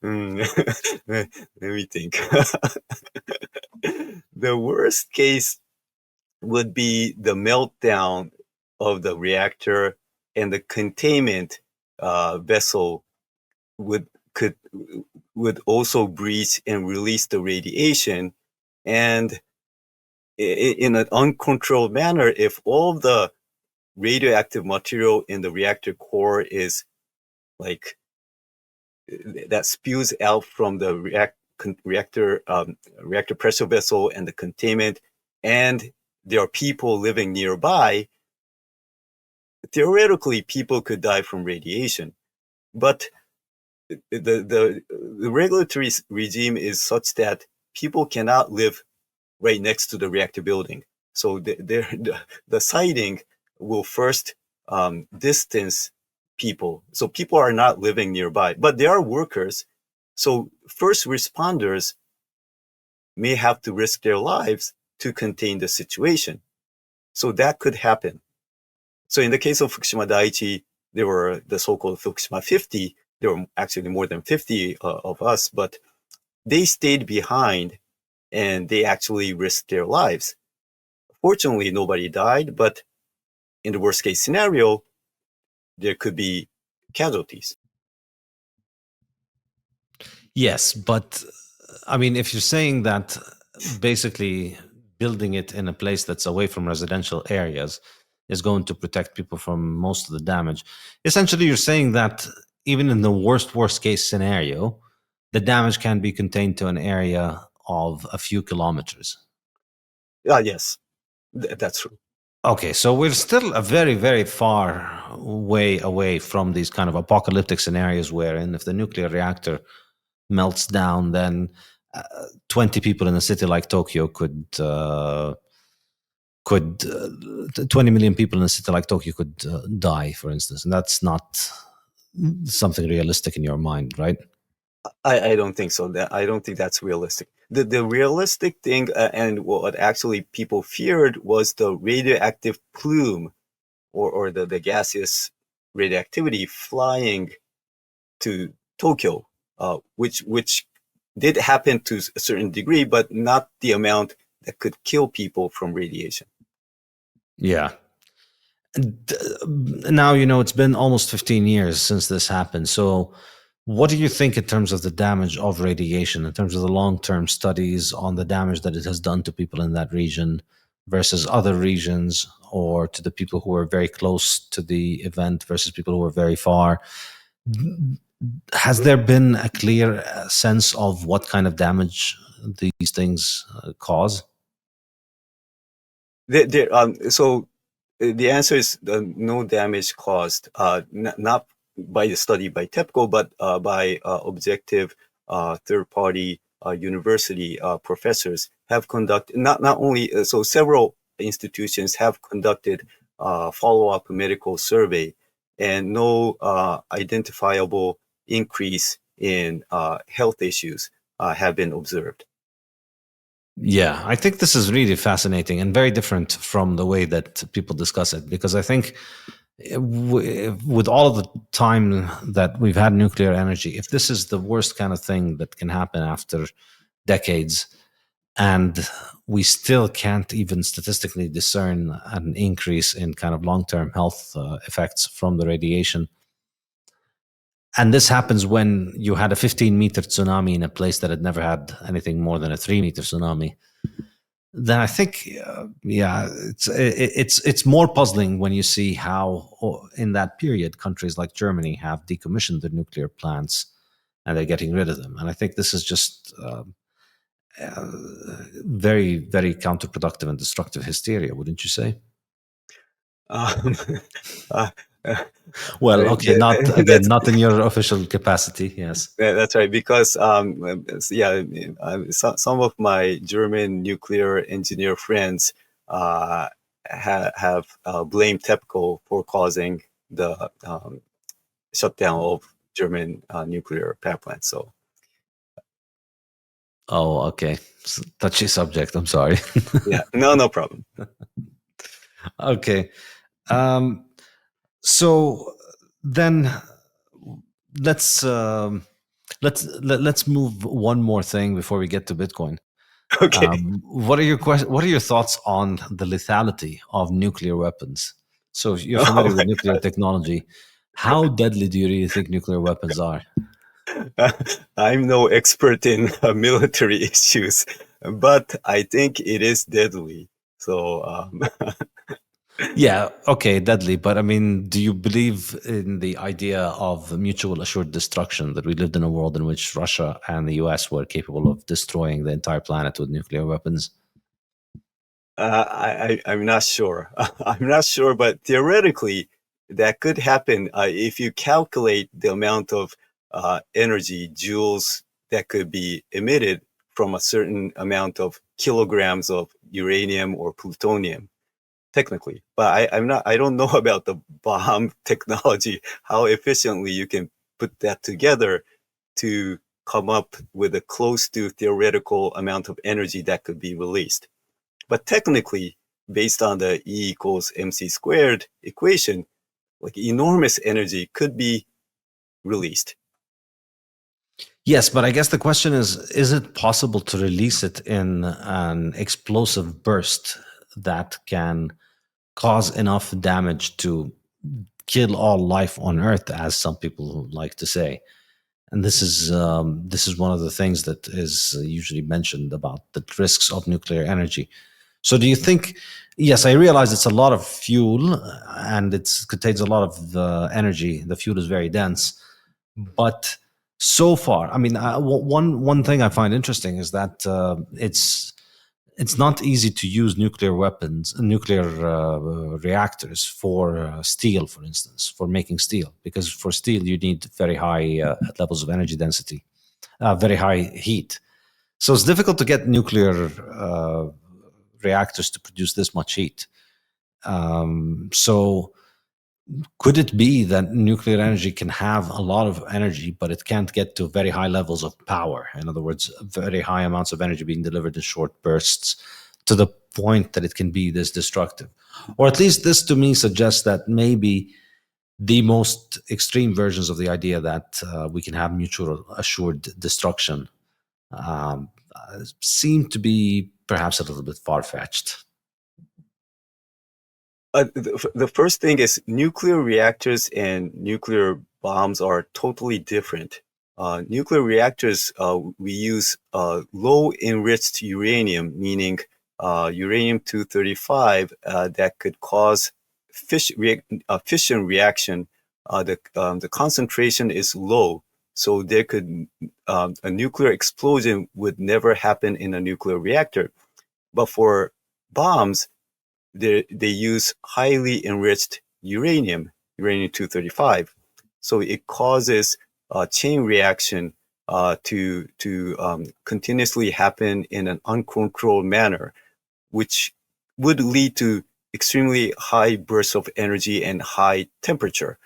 S2: let me think. The worst case would be the meltdown of the reactor, and the containment vessel would could would also breach and release the radiation, and in an uncontrolled manner, if all the radioactive material in the reactor core is like that spews out from the reactor pressure vessel and the containment, and there are people living nearby, theoretically people could die from radiation. But the regulatory regime is such that people cannot live right next to the reactor building. So the siting will first distance people. So people are not living nearby, but there are workers. So first responders may have to risk their lives to contain the situation. So that could happen. So in the case of Fukushima Daiichi, there were the so-called Fukushima 50. There were actually more than 50 of us, but they stayed behind and they actually risked their lives. Fortunately, nobody died, but in the worst case scenario, there could be casualties.
S1: Yes, but I mean, if you're saying that basically building it in a place that's away from residential areas is going to protect people from most of the damage, essentially you're saying that even in the worst case scenario, the damage can be contained to an area of a few kilometers.
S2: Yes, that's true.
S1: Okay, so we're still a very far way away from these kind of apocalyptic scenarios wherein if the nuclear reactor melts down, then 20 people in a city like Tokyo could 20 million people in a city like Tokyo could die, for instance, and that's not something realistic in your mind, right?
S2: I don't think so. I don't think that's realistic. The realistic thing, and what actually people feared, was the radioactive plume, or the gaseous radioactivity flying to Tokyo, which did happen to a certain degree, but not the amount that could kill people from radiation.
S1: Yeah. And, now, it's been almost 15 years since this happened. So what do you think in terms of the damage of radiation, in terms of the long-term studies on the damage that it has done to people in that region versus other regions, or to the people who are very close to the event versus people who are very far? Has there been a clear sense of what kind of damage these things cause?
S2: So the answer is no damage caused, not by the study by TEPCO, but by objective third-party university professors have conducted, not only, so several institutions have conducted follow-up medical survey, and no identifiable increase in health issues have been observed.
S1: Yeah, I think this is really fascinating and very different from the way that people discuss it, because I think with all of the time that we've had nuclear energy, if this is the worst kind of thing that can happen after decades, and we still can't even statistically discern an increase in kind of long-term health effects from the radiation, and this happens when you had a 15-meter tsunami in a place that had never had anything more than a 3-meter tsunami, then I think, yeah, it's more puzzling when you see how, in that period, countries like Germany have decommissioned their nuclear plants and they're getting rid of them. And I think this is just very, very counterproductive and destructive hysteria, wouldn't you say?
S2: Um, uh, uh,
S1: Well, okay, not again,
S2: that's
S1: not in your official capacity. Yes.
S2: that's right, because yeah, some of my German nuclear engineer friends uh, have blamed TEPCO for causing the shutdown of German nuclear power plants. So
S1: Oh, okay. Touchy subject. I'm sorry.
S2: yeah, no problem.
S1: Okay. Um, so then let's let's move one more thing before we get to Bitcoin.
S2: Okay.
S1: What are your thoughts on the lethality of nuclear weapons? So if you're
S2: Oh
S1: familiar with
S2: my
S1: nuclear technology, how deadly do you really think nuclear weapons are?
S2: I'm no expert in military issues, but I think it is deadly. So
S1: Yeah, okay, deadly. But I mean, do you believe in the idea of mutual assured destruction, that we lived in a world in which Russia and the US were capable of destroying the entire planet with nuclear weapons?
S2: I'm not sure. I'm not sure, but theoretically, that could happen if you calculate the amount of energy, joules, that could be emitted from a certain amount of kilograms of uranium or plutonium, technically. But I'm not. I don't know about the bomb technology, how efficiently you can put that together to come up with a close to theoretical amount of energy that could be released. But technically, based on the E equals mc squared equation, like enormous energy could be released.
S1: Yes, but I guess the question is it possible to release it in an explosive burst that can cause enough damage to kill all life on Earth, as some people like to say? And this is one of the things that is usually mentioned about the risks of nuclear energy. So, do you think? Yes, I realize it's a lot of fuel and it contains a lot of energy. The fuel is very dense, but so far, I mean, one thing I find interesting is that it's not easy to use nuclear weapons, nuclear reactors for steel, for instance, for making steel, because for steel you need very high levels of energy density, very high heat. So it's difficult to get nuclear reactors to produce this much heat. So could it be that nuclear energy can have a lot of energy, but it can't get to very high levels of power? In other words, very high amounts of energy being delivered in short bursts to the point that it can be this destructive. Or at least this to me suggests that maybe the most extreme versions of the idea that we can have mutual assured destruction seem to be perhaps a little bit far fetched.
S2: The first thing is nuclear reactors and nuclear bombs are totally different. Nuclear reactors, we use low enriched uranium, meaning uranium 235, that could cause fission reaction. The concentration is low, so there could a nuclear explosion would never happen in a nuclear reactor. But for bombs, they use highly enriched uranium, uranium 235. So it causes a chain reaction to continuously happen in an uncontrolled manner, which would lead to extremely high bursts of energy and high temperature.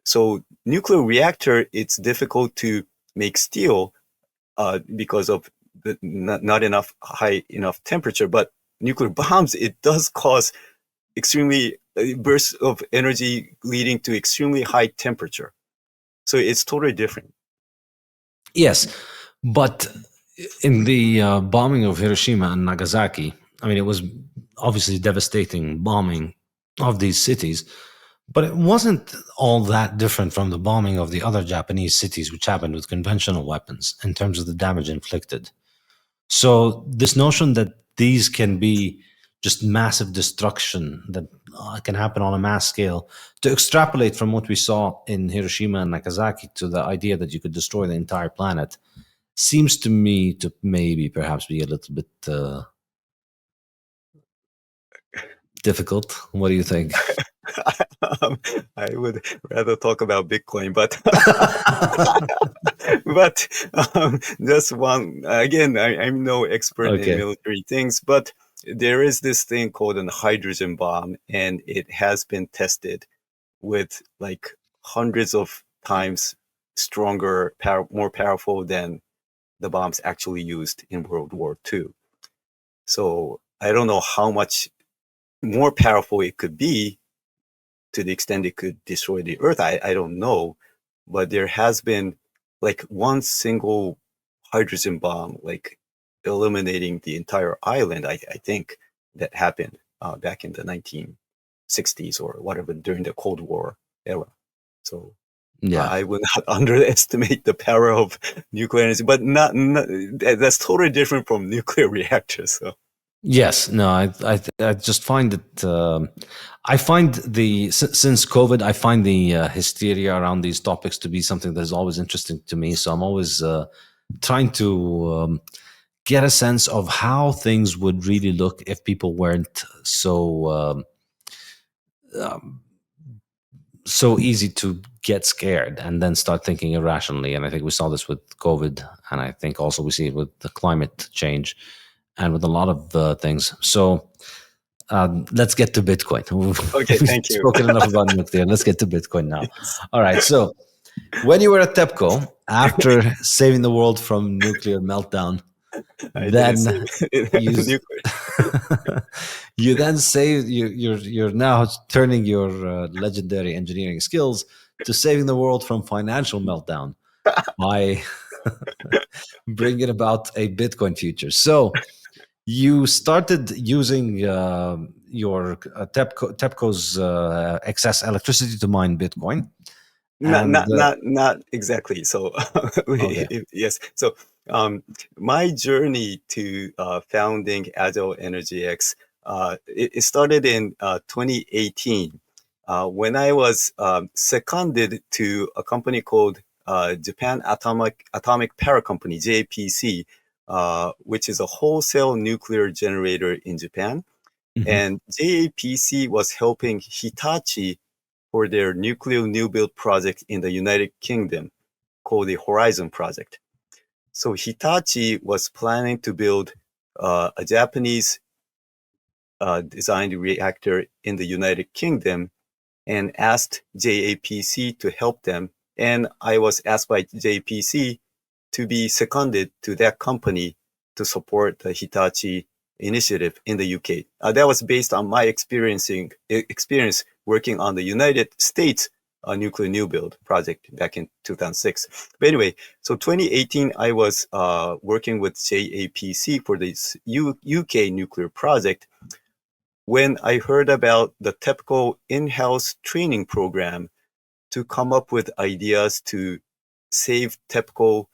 S2: So nuclear reactor, it's difficult to make steel because of not enough high enough temperature. But nuclear bombs, it does cause extremely bursts of energy leading to extremely high temperature. So it's totally different.
S1: Yes, but in the bombing of Hiroshima and Nagasaki, I mean, it was obviously devastating bombing of these cities, but it wasn't all that different from the bombing of the other Japanese cities, which happened with conventional weapons in terms of the damage inflicted. So, this notion that these can be just massive destruction that can happen on a mass scale, to extrapolate from what we saw in Hiroshima and Nagasaki to the idea that you could destroy the entire planet, seems to me to maybe perhaps be a little bit difficult. What do you think?
S2: I would rather talk about Bitcoin, but but just one again. I'm no expert in
S1: Okay.
S2: military things, but there is this thing called a hydrogen bomb, and it has been tested with like hundreds of times stronger, more powerful than the bombs actually used in World War II. So I don't know how much more powerful it could be to the extent it could destroy the Earth. I don't know, but there has been like one single hydrogen bomb, like eliminating the entire island. I think that happened back in the 1960s or whatever during the Cold War era. So
S1: Yeah.
S2: I would not underestimate the power of nuclear energy, but not that's totally different from nuclear reactors. So.
S1: Yes, no, I just find it. I find since COVID, I find the hysteria around these topics to be something that is always interesting to me. So I'm always trying to get a sense of how things would really look if people weren't so easy to get scared and then start thinking irrationally. And I think we saw this with COVID, and I think also we see it with the climate change and with a lot of things. So let's get to Bitcoin.
S2: Okay,
S1: We've
S2: thank you.
S1: spoken enough about nuclear. Let's get to Bitcoin now.
S2: Yes,
S1: All right. So when you were at TEPCO, after saving the world from nuclear meltdown,
S2: I didn't say
S1: then you
S2: nuclear.
S1: you then say you're now turning your legendary engineering skills to saving the world from financial meltdown by bringing about a Bitcoin future. So you started using your TEPCO's excess electricity to mine Bitcoin,
S2: Not
S1: and
S2: not not not exactly. So
S1: okay.
S2: yes. So my journey to founding Agile Energy X it started in 2018 when I was seconded to a company called Japan Atomic Power Company (JPC), which is a wholesale nuclear generator in Japan.
S1: Mhm.
S2: And JAPC was helping Hitachi for their nuclear new build project in the United Kingdom called the Horizon Project. So Hitachi was planning to build a Japanese designed reactor in the United Kingdom and asked JAPC to help them. And I was asked by JAPC to be seconded to that company to support the Hitachi initiative in the UK. That was based on my experience working on the United States nuclear new build project back in 2006. But anyway, so 2018, I was working with JAPC for this UK nuclear project when I heard about the typical in-house training program to come up with ideas to save TEPCO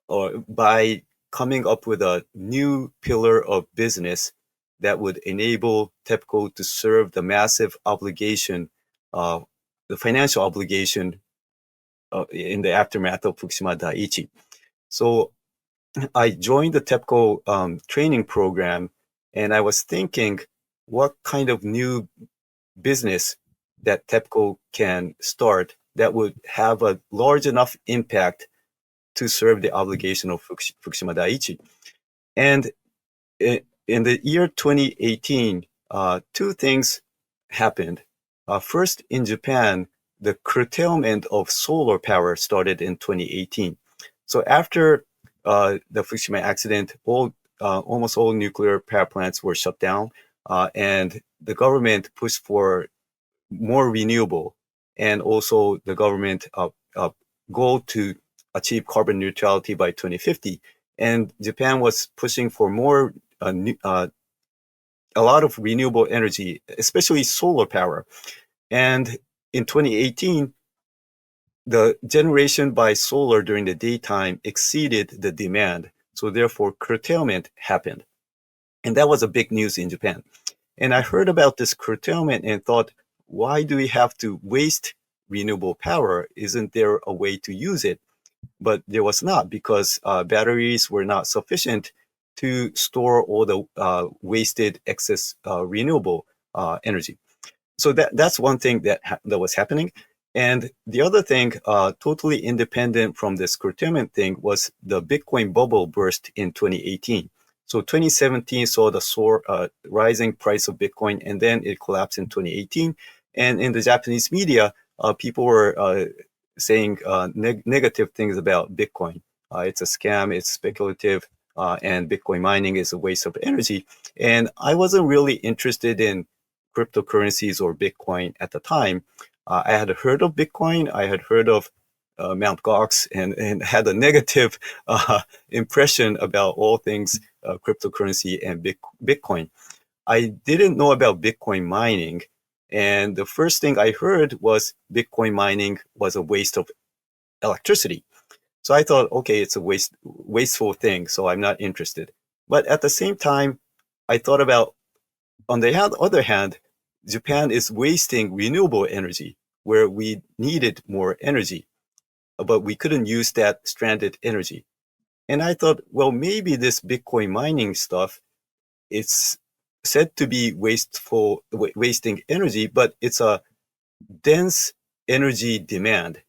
S2: or by coming up with a new pillar of business that would enable TEPCO to serve the massive obligation, the financial obligation in the aftermath of Fukushima Daiichi. So I joined the TEPCO training program, and I was thinking, what kind of new business that TEPCO can start that would have a large enough impact to serve the obligation of Fukushima Daiichi. And in the year 2018, two things happened. First, in Japan, the curtailment of solar power started in 2018. So after the Fukushima accident, almost all nuclear power plants were shut down, and the government pushed for more renewable, and also the government goal to achieve carbon neutrality by 2050. And Japan was pushing for more, a lot of renewable energy, especially solar power. And in 2018, the generation by solar during the daytime exceeded the demand. So therefore, curtailment happened. And that was a big news in Japan. And I heard about this curtailment and thought, why do we have to waste renewable power? Isn't there a way to use it? but there was not, because batteries were not sufficient to store all the wasted excess renewable energy. So that's one thing that was happening. And the other thing, totally independent from this curtailment thing, was the Bitcoin bubble burst in 2018. So 2017 saw the rising price of Bitcoin, and then it collapsed in 2018. And in the Japanese media, people were saying negative things about Bitcoin. It's a scam, it's speculative, and Bitcoin mining is a waste of energy. And I wasn't really interested in cryptocurrencies or Bitcoin at the time. I had heard of Bitcoin, I had heard of Mt. Gox, and had a negative impression about all things cryptocurrency and Bitcoin. I didn't know about Bitcoin mining. And the first thing I heard was Bitcoin mining was a waste of electricity. So I thought, okay, it's a wasteful thing, so I'm not interested. But at the same time, I thought about, on the other hand, Japan is wasting renewable energy where we needed more energy, but we couldn't use that stranded energy. And I thought, well, maybe this Bitcoin mining stuff, it's said to be wasting energy, but it's a dense energy demand.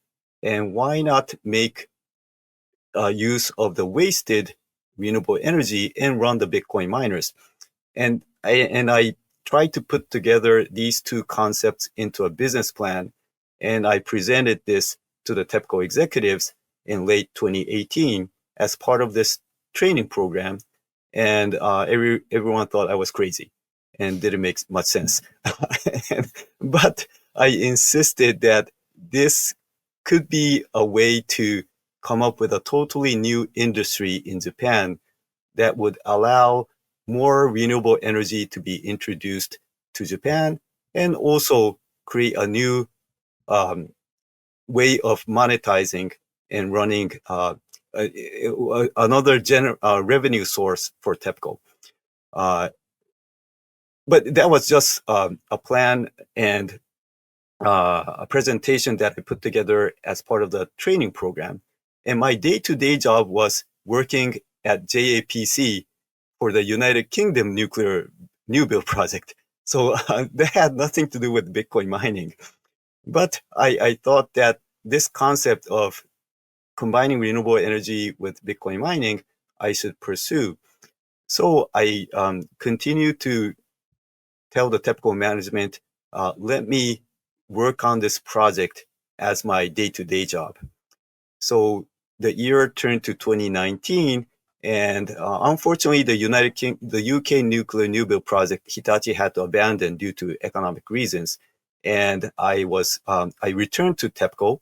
S2: And why not make use of the wasted renewable energy and run the Bitcoin miners? And I tried to put together these two concepts into a business plan, and I presented this to the TEPCO executives in late 2018 as part of this training program. And everyone thought I was crazy and didn't make much sense. But I insisted that this could be a way to come up with a totally new industry in Japan that would allow more renewable energy to be introduced to Japan, and also create a new way of monetizing and running another revenue source for TEPCO. But that was just a plan and a presentation that I put together as part of the training program. And my day-to-day job was working at JAPC for the United Kingdom nuclear new build project. So that had nothing to do with Bitcoin mining. But I thought that this concept of combining renewable energy with Bitcoin mining, I should pursue. So I continue to tell the TEPCO management, let me work on this project as my day-to-day job. So the year turned to 2019, and unfortunately, the UK nuclear new build project, Hitachi had to abandon due to economic reasons. And I returned to TEPCO,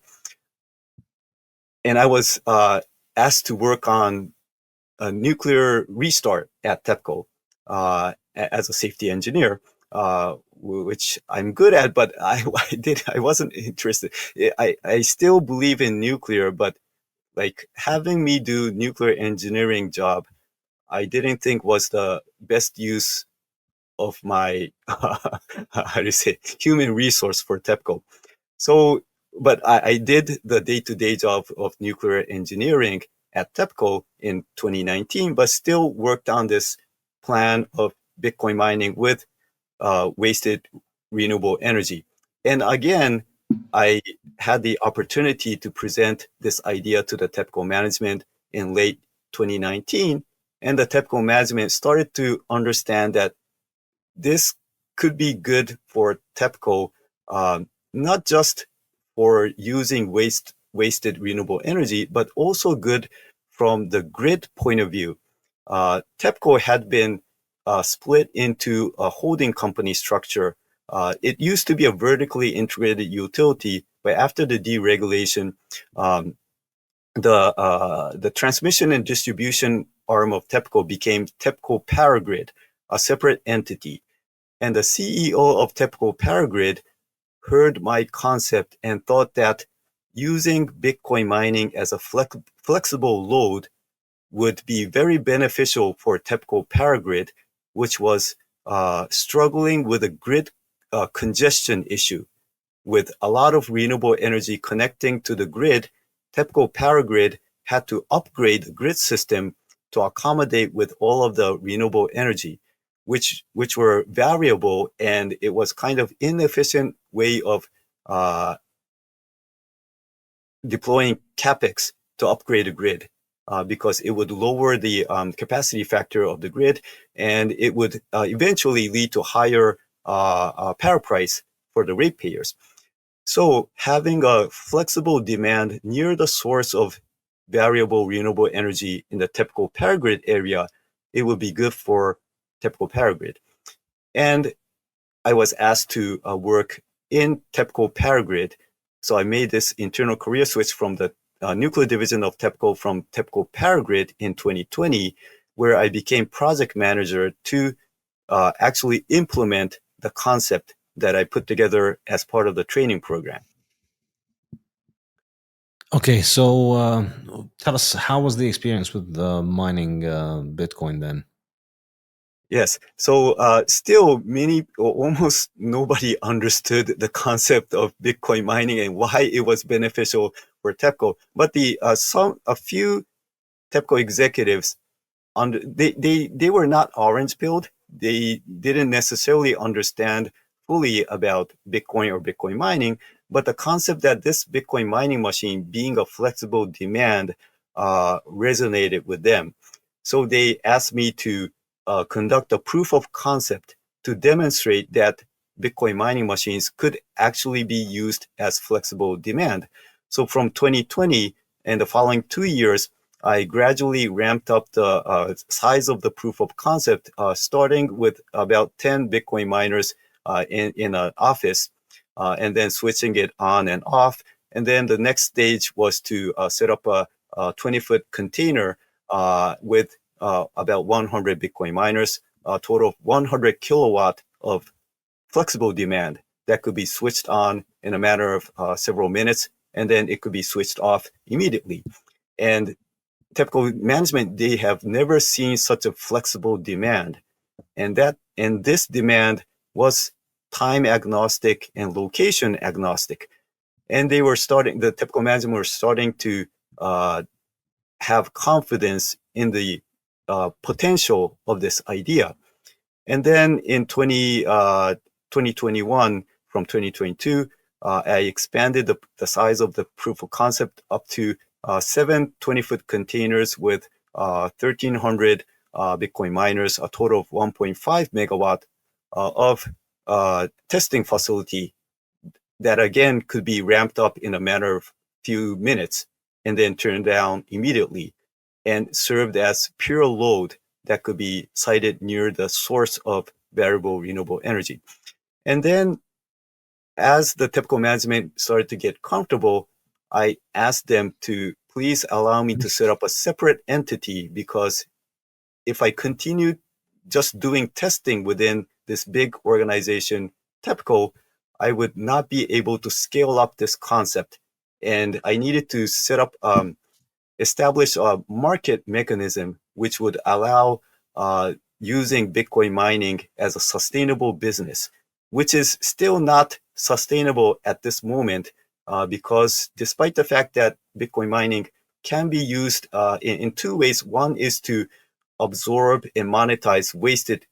S2: and I was asked to work on a nuclear restart at TEPCO as a safety engineer, which I'm good at, but I wasn't interested. I still believe in nuclear, but like having me do nuclear engineering job, I didn't think was the best use of my how do you say, human resource for TEPCO. So, but I did the day-to-day job of nuclear engineering at TEPCO in 2019, but still worked on this plan of Bitcoin mining with wasted renewable energy. And again, I had the opportunity to present this idea to the TEPCO management in late 2019. And the TEPCO management started to understand that this could be good for TEPCO, not just for using wasted renewable energy, but also good from the grid point of view. TEPCO had been split into a holding company structure. It used to be a vertically integrated utility, but after the deregulation, the transmission and distribution arm of TEPCO became TEPCO Power Grid, a separate entity. And the CEO of TEPCO Power Grid heard my concept and thought that using Bitcoin mining as a flexible load would be very beneficial for TEPCO Power Grid, which was struggling with a grid congestion issue. With a lot of renewable energy connecting to the grid, TEPCO Power Grid had to upgrade the grid system to accommodate with all of the renewable energy, which were variable, and it was kind of inefficient way of deploying capex to upgrade the grid. Because it would lower the capacity factor of the grid, and it would eventually lead to higher power price for the ratepayers. So having a flexible demand near the source of variable renewable energy in the TEPCO power grid area, it would be good for TEPCO power grid. And I was asked to work in TEPCO power grid. So I made this internal career switch from the nuclear division of TEPCO from TEPCO Power Grid in 2020, where I became project manager to actually implement the concept that I put together as part of the training program.
S1: Okay, so tell us, how was the experience with mining Bitcoin then?
S2: Yes. So still many or almost nobody understood the concept of Bitcoin mining and why it was beneficial for TEPCO. But a few TEPCO executives they were not orange pilled. They didn't necessarily understand fully about Bitcoin or Bitcoin mining, but the concept that this Bitcoin mining machine being a flexible demand resonated with them. So they asked me to conduct a proof of concept to demonstrate that Bitcoin mining machines could actually be used as flexible demand. So from 2020 and the following 2 years, I gradually ramped up the size of the proof of concept, starting with about 10 Bitcoin miners in an office, and then switching it on and off. And then the next stage was to set up a 20-foot container with about 100 Bitcoin miners, a total of 100 kilowatt of flexible demand that could be switched on in a matter of several minutes, and then it could be switched off immediately. And TEPCO management, they have never seen such a flexible demand. And this demand was time agnostic and location agnostic. And the TEPCO management were starting to have confidence in the potential of this idea. And then in 2021, from 2022, I expanded the size of the proof of concept up to 7 20-foot containers with 1,300 Bitcoin miners, a total of 1.5 megawatt of testing facility that again could be ramped up in a matter of few minutes and then turned down immediately and served as pure load that could be sited near the source of variable renewable energy. And then as the TEPCO management started to get comfortable, I asked them to please allow me to set up a separate entity, because if I continued just doing testing within this big organization, TEPCO, I would not be able to scale up this concept. And I needed to establish a market mechanism which would allow using Bitcoin mining as a sustainable business, which is still not sustainable at this moment, because despite the fact that Bitcoin mining can be used in two ways. One is to absorb and monetize wasted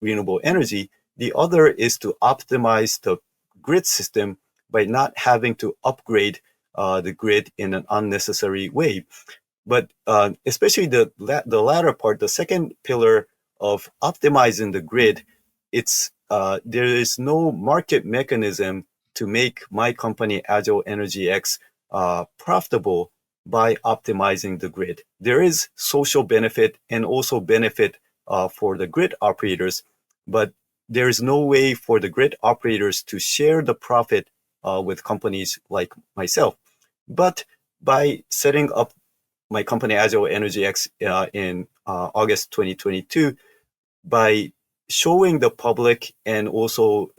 S2: renewable energy. The other is to optimize the grid system by not having to upgrade the grid in an unnecessary way. But especially the latter part, the second pillar of optimizing the grid, there is no market mechanism to make my company Agile Energy X profitable by optimizing the grid. There is social benefit and also benefit for the grid operators, but there is no way for the grid operators to share the profit with companies like myself. But by setting up my company Agile Energy X in August 2022, by showing the public and also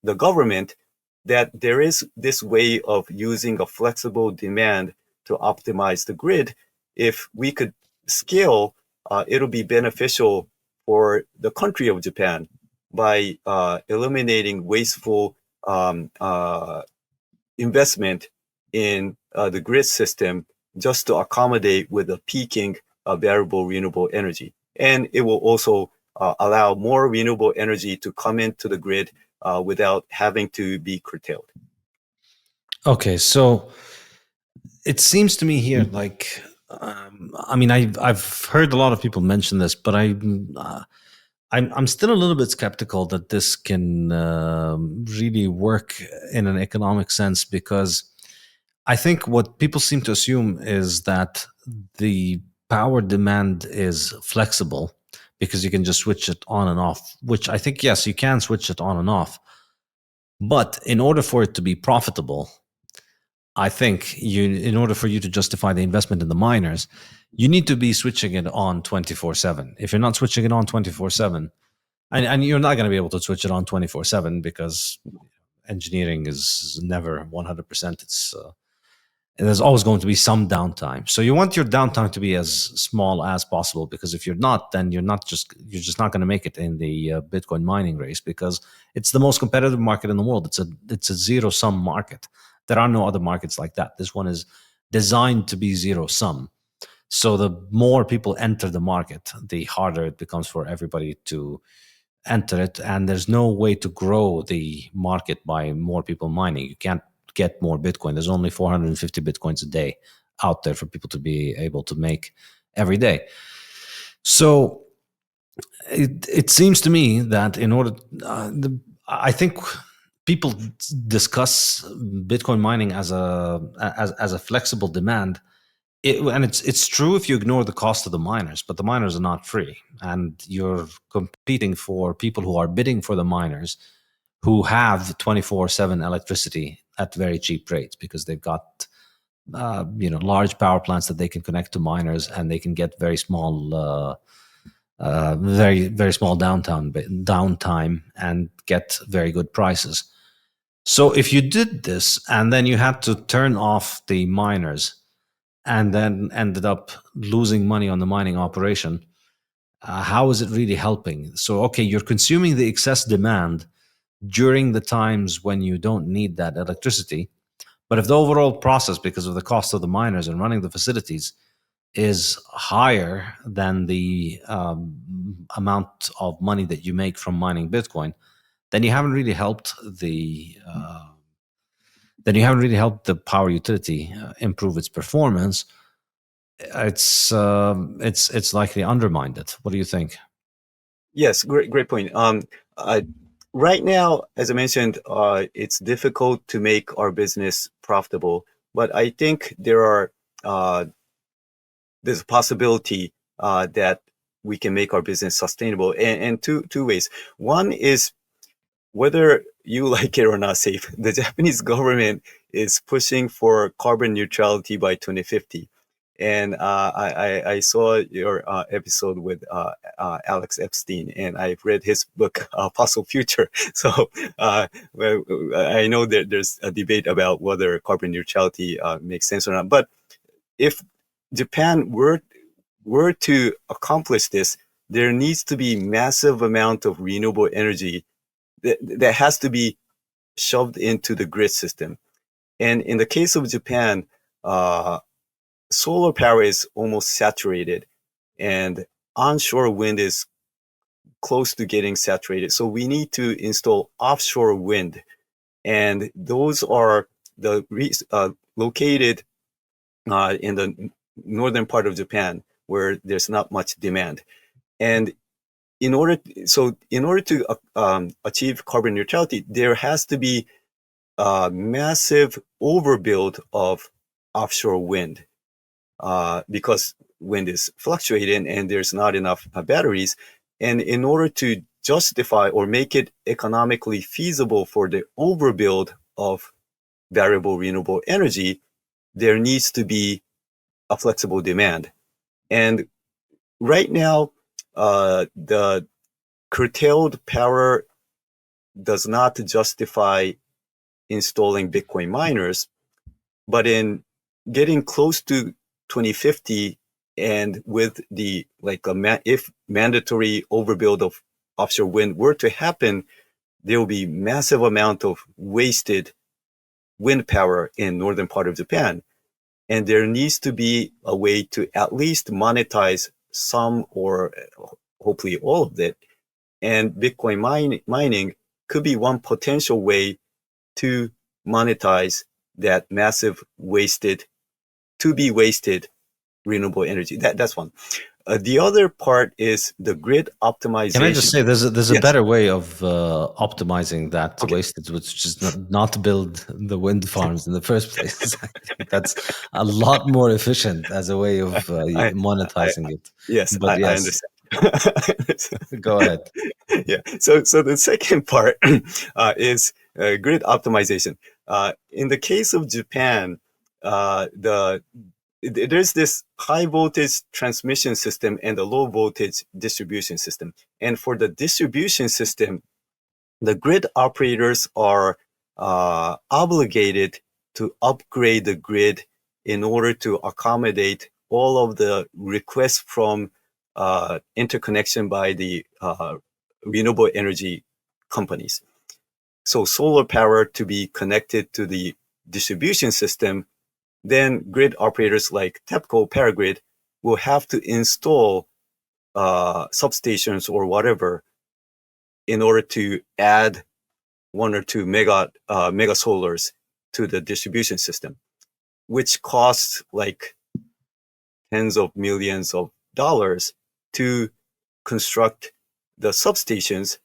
S2: the government that there is this way of using a flexible demand to optimize the grid, if we could scale, it'll be beneficial for the country of Japan by eliminating wasteful investment in the grid system just to accommodate with the peaking of variable renewable energy. And it will also allow more renewable energy to come into the grid without having to be curtailed.
S1: Okay, so it seems to me here like I mean I've heard a lot of people mention this, but I'm still a little bit skeptical that this can really work in an economic sense, because I think what people seem to assume is that the power demand is flexible because you can just switch it on and off, which I think, yes, you can switch it on and off. But in order for it to be profitable, I think in order for you to justify the investment in the miners, you need to be switching it on 24/7. If you're not switching it on 24/7, and you're not going to be able to switch it on 24/7 because engineering is never 100%. There's always going to be some downtime. So you want your downtime to be as small as possible, because if you're not, then you're just not going to make it in the Bitcoin mining race, because it's the most competitive market in the world. It's a zero sum market. There are no other markets like that. This one is designed to be zero sum. So the more people enter the market, the harder it becomes for everybody to enter it. And there's no way to grow the market by more people mining. You can't get more Bitcoin. There's only 450 Bitcoins a day out there for people to be able to make every day. So it seems to me that in order, I think people discuss Bitcoin mining as a flexible demand. And it's true if you ignore the cost of the miners, but the miners are not free, and you're competing for people who are bidding for the miners, who have 24/7 electricity at very cheap rates, because they've got large power plants that they can connect to miners, and they can get very small very very small downtime and get very good prices. So if you did this and then you had to turn off the miners and then ended up losing money on the mining operation, how is it really helping? So, okay, you're consuming the excess demand during the times when you don't need that electricity. But if the overall process, because of the cost of the miners and running the facilities, is higher than the amount of money that you make from mining Bitcoin, then you haven't really helped the power utility improve its performance. It's likely undermined it. What do you think?
S2: Yes, great point. Right now, as I mentioned, it's difficult to make our business profitable, but I think there's a possibility that we can make our business sustainable, and two ways. One is, whether you like it or not, Safe, the Japanese government is pushing for carbon neutrality by 2050. And I saw your episode with Alex Epstein, and I've read his book, Fossil Future. So well, I know that there's a debate about whether carbon neutrality makes sense or not. But if Japan were to accomplish this, there needs to be massive amount of renewable energy that has to be shoved into the grid system. And in the case of Japan, solar power is almost saturated, and onshore wind is close to getting saturated. So we need to install offshore wind, and those are located in the northern part of Japan, where there's not much demand. And in order to achieve carbon neutrality, there has to be a massive overbuild of offshore wind, because wind is fluctuating and there's not enough batteries. And in order to justify or make it economically feasible for the overbuild of variable renewable energy, there needs to be a flexible demand. And right now, the curtailed power does not justify installing Bitcoin miners, but in getting close to 2050, and with the if mandatory overbuild of offshore wind were to happen, there will be massive amount of wasted wind power in northern part of Japan. And there needs to be a way to at least monetize some or hopefully all of it. And Bitcoin mining could be one potential way to monetize that massive to be wasted renewable energy. That's one. The other part is the grid optimization.
S1: Can I just say there's a
S2: Yes.
S1: better way of optimizing that
S2: Okay.
S1: wastage, which is not to build the wind farms in the first place. I think that's a lot more efficient as a way of
S2: I, I,
S1: monetizing it.
S2: yes,
S1: But
S2: I
S1: yes,
S2: understand.
S1: go ahead.
S2: Yeah. So the second part is grid optimization. In the case of Japan, there's this high voltage transmission system and a low voltage distribution system. And for the distribution system, the grid operators are obligated to upgrade the grid in order to accommodate all of the requests from interconnection by the renewable energy companies. So solar power to be connected to the distribution system, then grid operators like TEPCO, Paragrid will have to install substations or whatever in order to add 1 or 2 mega solars to the distribution system, which costs like tens of millions of dollars to construct the substations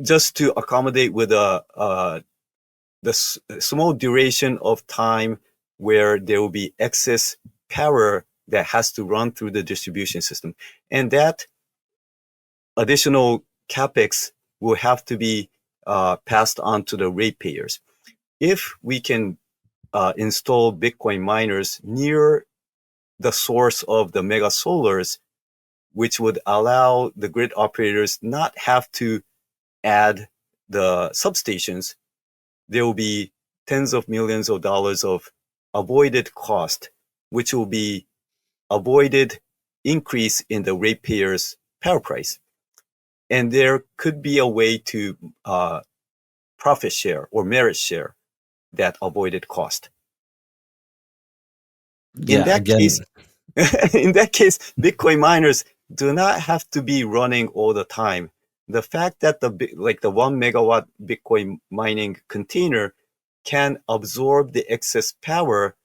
S2: just to accommodate with the small duration of time where there will be excess power that has to run through the distribution system. And that additional capex will have to be passed on to the ratepayers. If we can install Bitcoin miners near the source of the mega solars, which would allow the grid operators not have to add the substations, there will be tens of millions of dollars of avoided cost, which will be avoided increase in the ratepayers' power price. And there could be a way to profit share or merit share that avoided cost. In that case, Bitcoin miners do not have to be running all the time. The fact that the 1 megawatt Bitcoin mining container can absorb the excess power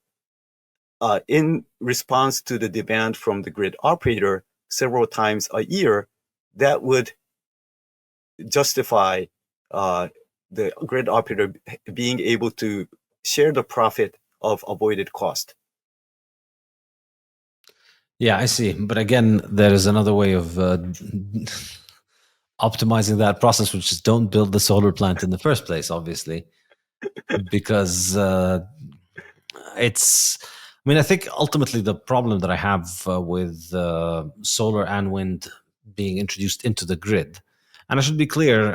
S2: in response to the demand from the grid operator several times a year, that would justify the grid operator being able to share the profit of avoided cost.
S1: Yeah, I see. But again, there is another way of optimizing that process, which is don't build the solar plant in the first place, obviously, because it's. I mean, I think ultimately the problem that I have with solar and wind being introduced into the grid, and I should be clear,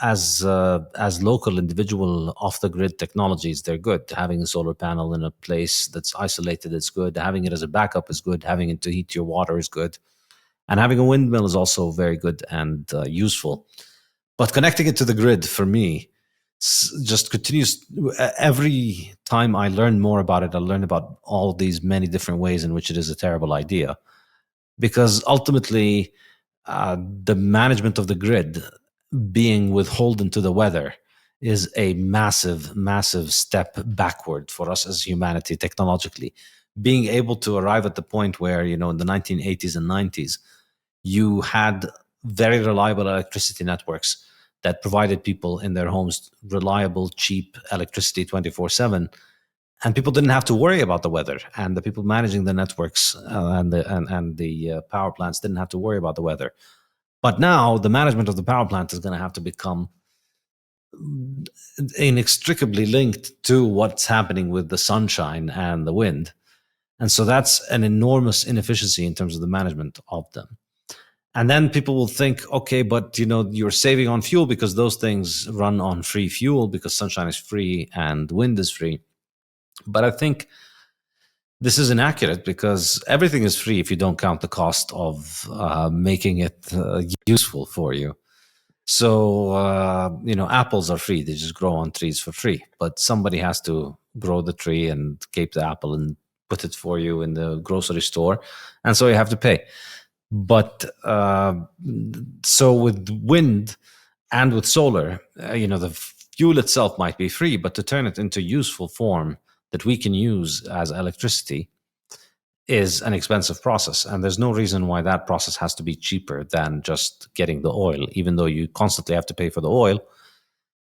S1: as local individual off the grid technologies, they're good. Having a solar panel in a place that's isolated is good. Having it as a backup is good. Having it to heat your water is good. And having a windmill is also very good and useful. But connecting it to the grid for me just continues. Every time I learn more about it, I learn about all these many different ways in which it is a terrible idea. Because ultimately, the management of the grid being withholden to the weather is a massive, massive step backward for us as humanity technologically. Being able to arrive at the point where, in the 1980s and 90s, you had very reliable electricity networks that provided people in their homes reliable, cheap electricity 24/7, and people didn't have to worry about the weather. And the people managing the networks and the power plants didn't have to worry about the weather. But now the management of the power plant is going to have to become inextricably linked to what's happening with the sunshine and the wind. And so that's an enormous inefficiency in terms of the management of them. And then people will think, okay, but you're saving on fuel because those things run on free fuel because sunshine is free and wind is free. But I think this is inaccurate because everything is free if you don't count the cost of making it useful for you. So, apples are free. They just grow on trees for free. But somebody has to grow the tree and cape the apple and put it for you in the grocery store, and so you have to pay. But so with wind and with solar, the fuel itself might be free, but to turn it into useful form that we can use as electricity is an expensive process. And there's no reason why that process has to be cheaper than just getting the oil, even though you constantly have to pay for the oil,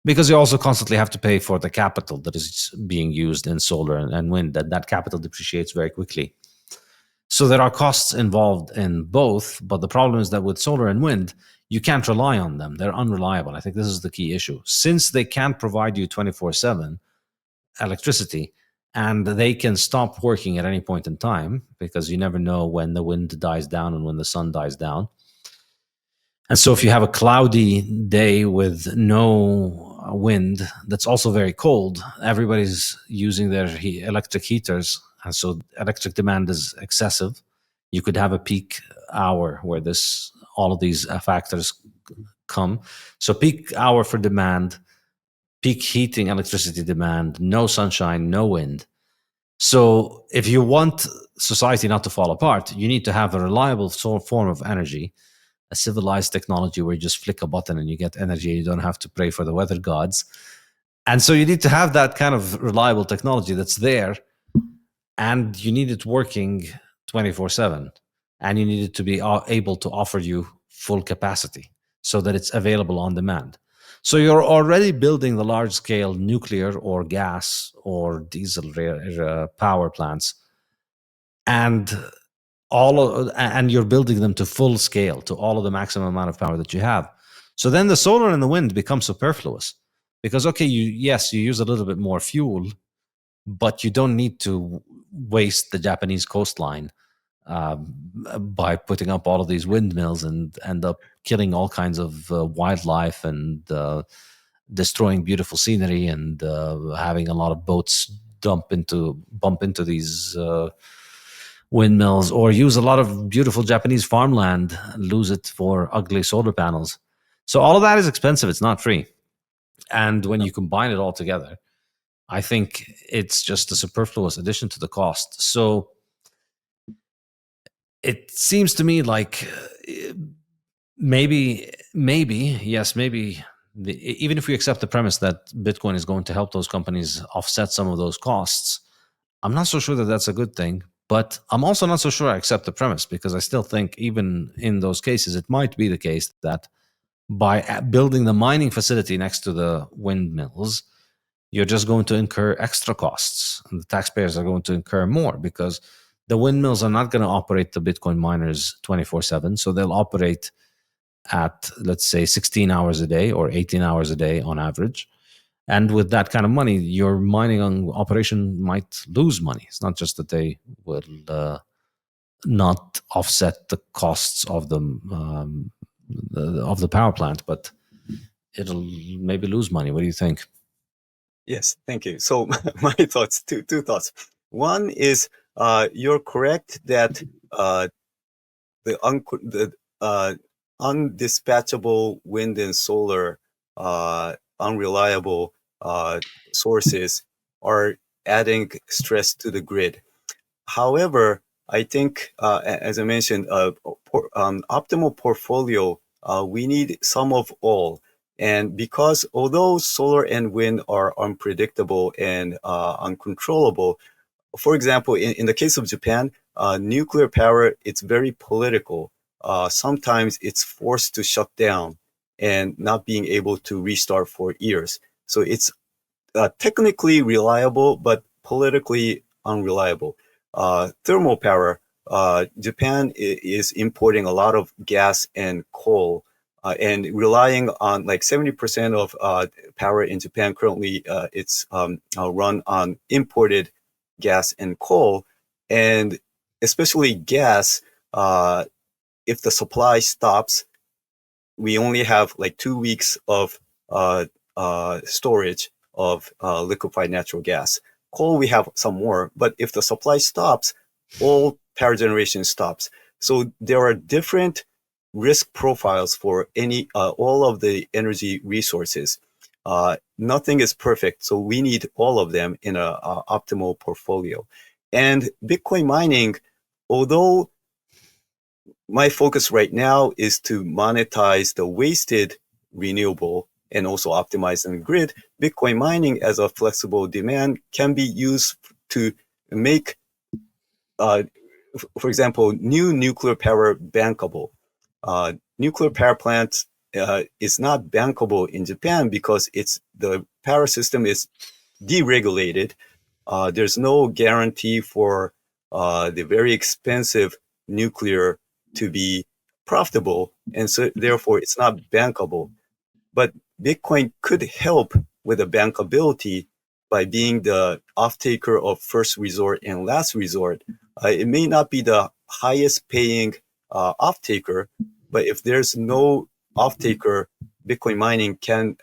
S1: because you also constantly have to pay for the capital that is being used in solar and wind, and that capital depreciates very quickly. So there are costs involved in both, but the problem is that with solar and wind, you can't rely on them. They're unreliable. I think this is the key issue. Since they can't provide you 24/7 electricity, and they can stop working at any point in time, because you never know when the wind dies down and when the sun dies down. And so if you have a cloudy day with no wind, that's also very cold, everybody's using their electric heaters, and so electric demand is excessive. You could have a peak hour where all of these factors come. So peak hour for demand, peak heating electricity demand, no sunshine, no wind. So if you want society not to fall apart, you need to have a reliable form of energy, a civilized technology where you just flick a button and you get energy. You don't have to pray for the weather gods. And so you need to have that kind of reliable technology that's there, and you need it working 24/7, and you need it to be able to offer you full capacity so that it's available on demand. So you're already building the large-scale nuclear or gas or diesel power plants, and you're building them to full scale, to all of the maximum amount of power that you have. So then the solar and the wind become superfluous, because okay, you use a little bit more fuel, but you don't need to waste the Japanese coastline by putting up all of these windmills and end up killing all kinds of wildlife and destroying beautiful scenery and having a lot of boats bump into these windmills, or use a lot of beautiful Japanese farmland and lose it for ugly solar panels. So all of that is expensive. It's not free. And when you combine it all together, I think it's just a superfluous addition to the cost. So it seems to me like maybe, even if we accept the premise that Bitcoin is going to help those companies offset some of those costs, I'm not so sure that that's a good thing. But I'm also not so sure I accept the premise, because I still think even in those cases, it might be the case that by building the mining facility next to the windmills, you're just going to incur extra costs, and the taxpayers are going to incur more, because the windmills are not going to operate the Bitcoin miners 24/7. So they'll operate at, let's say, 16 hours a day or 18 hours a day on average. And with that kind of money, your mining operation might lose money. It's not just that they will not offset the costs of the power plant, but it'll maybe lose money. What do you think?
S2: Yes, thank you. So my thoughts, two thoughts. One is you're correct that the undispatchable wind and solar unreliable sources are adding stress to the grid. However, I think, as I mentioned, optimal portfolio, we need some of all. And because although solar and wind are unpredictable and uncontrollable, for example, in the case of Japan, nuclear power, it's very political. Sometimes it's forced to shut down and not being able to restart for years. So it's technically reliable, but politically unreliable. Thermal power, Japan is importing a lot of gas and coal, and relying on like 70% of power in Japan currently, it's run on imported gas and coal. And especially gas, if the supply stops, we only have like 2 weeks of storage of liquefied natural gas. Coal, we have some more, but if the supply stops, all power generation stops. So there are different risk profiles for all of the energy resources. nothing is perfect, so we need all of them in a optimal portfolio. And Bitcoin mining, although my focus right now is to monetize the wasted renewable and also optimizing the grid, Bitcoin mining as a flexible demand can be used to make, for example, new nuclear power bankable. Nuclear power plants is not bankable in Japan because the power system is deregulated. There's no guarantee for the very expensive nuclear to be profitable, and so therefore it's not bankable. But Bitcoin could help with the bankability by being the off-taker of first resort and last resort. It may not be the highest paying off-taker, but if there's no off-taker, Bitcoin mining can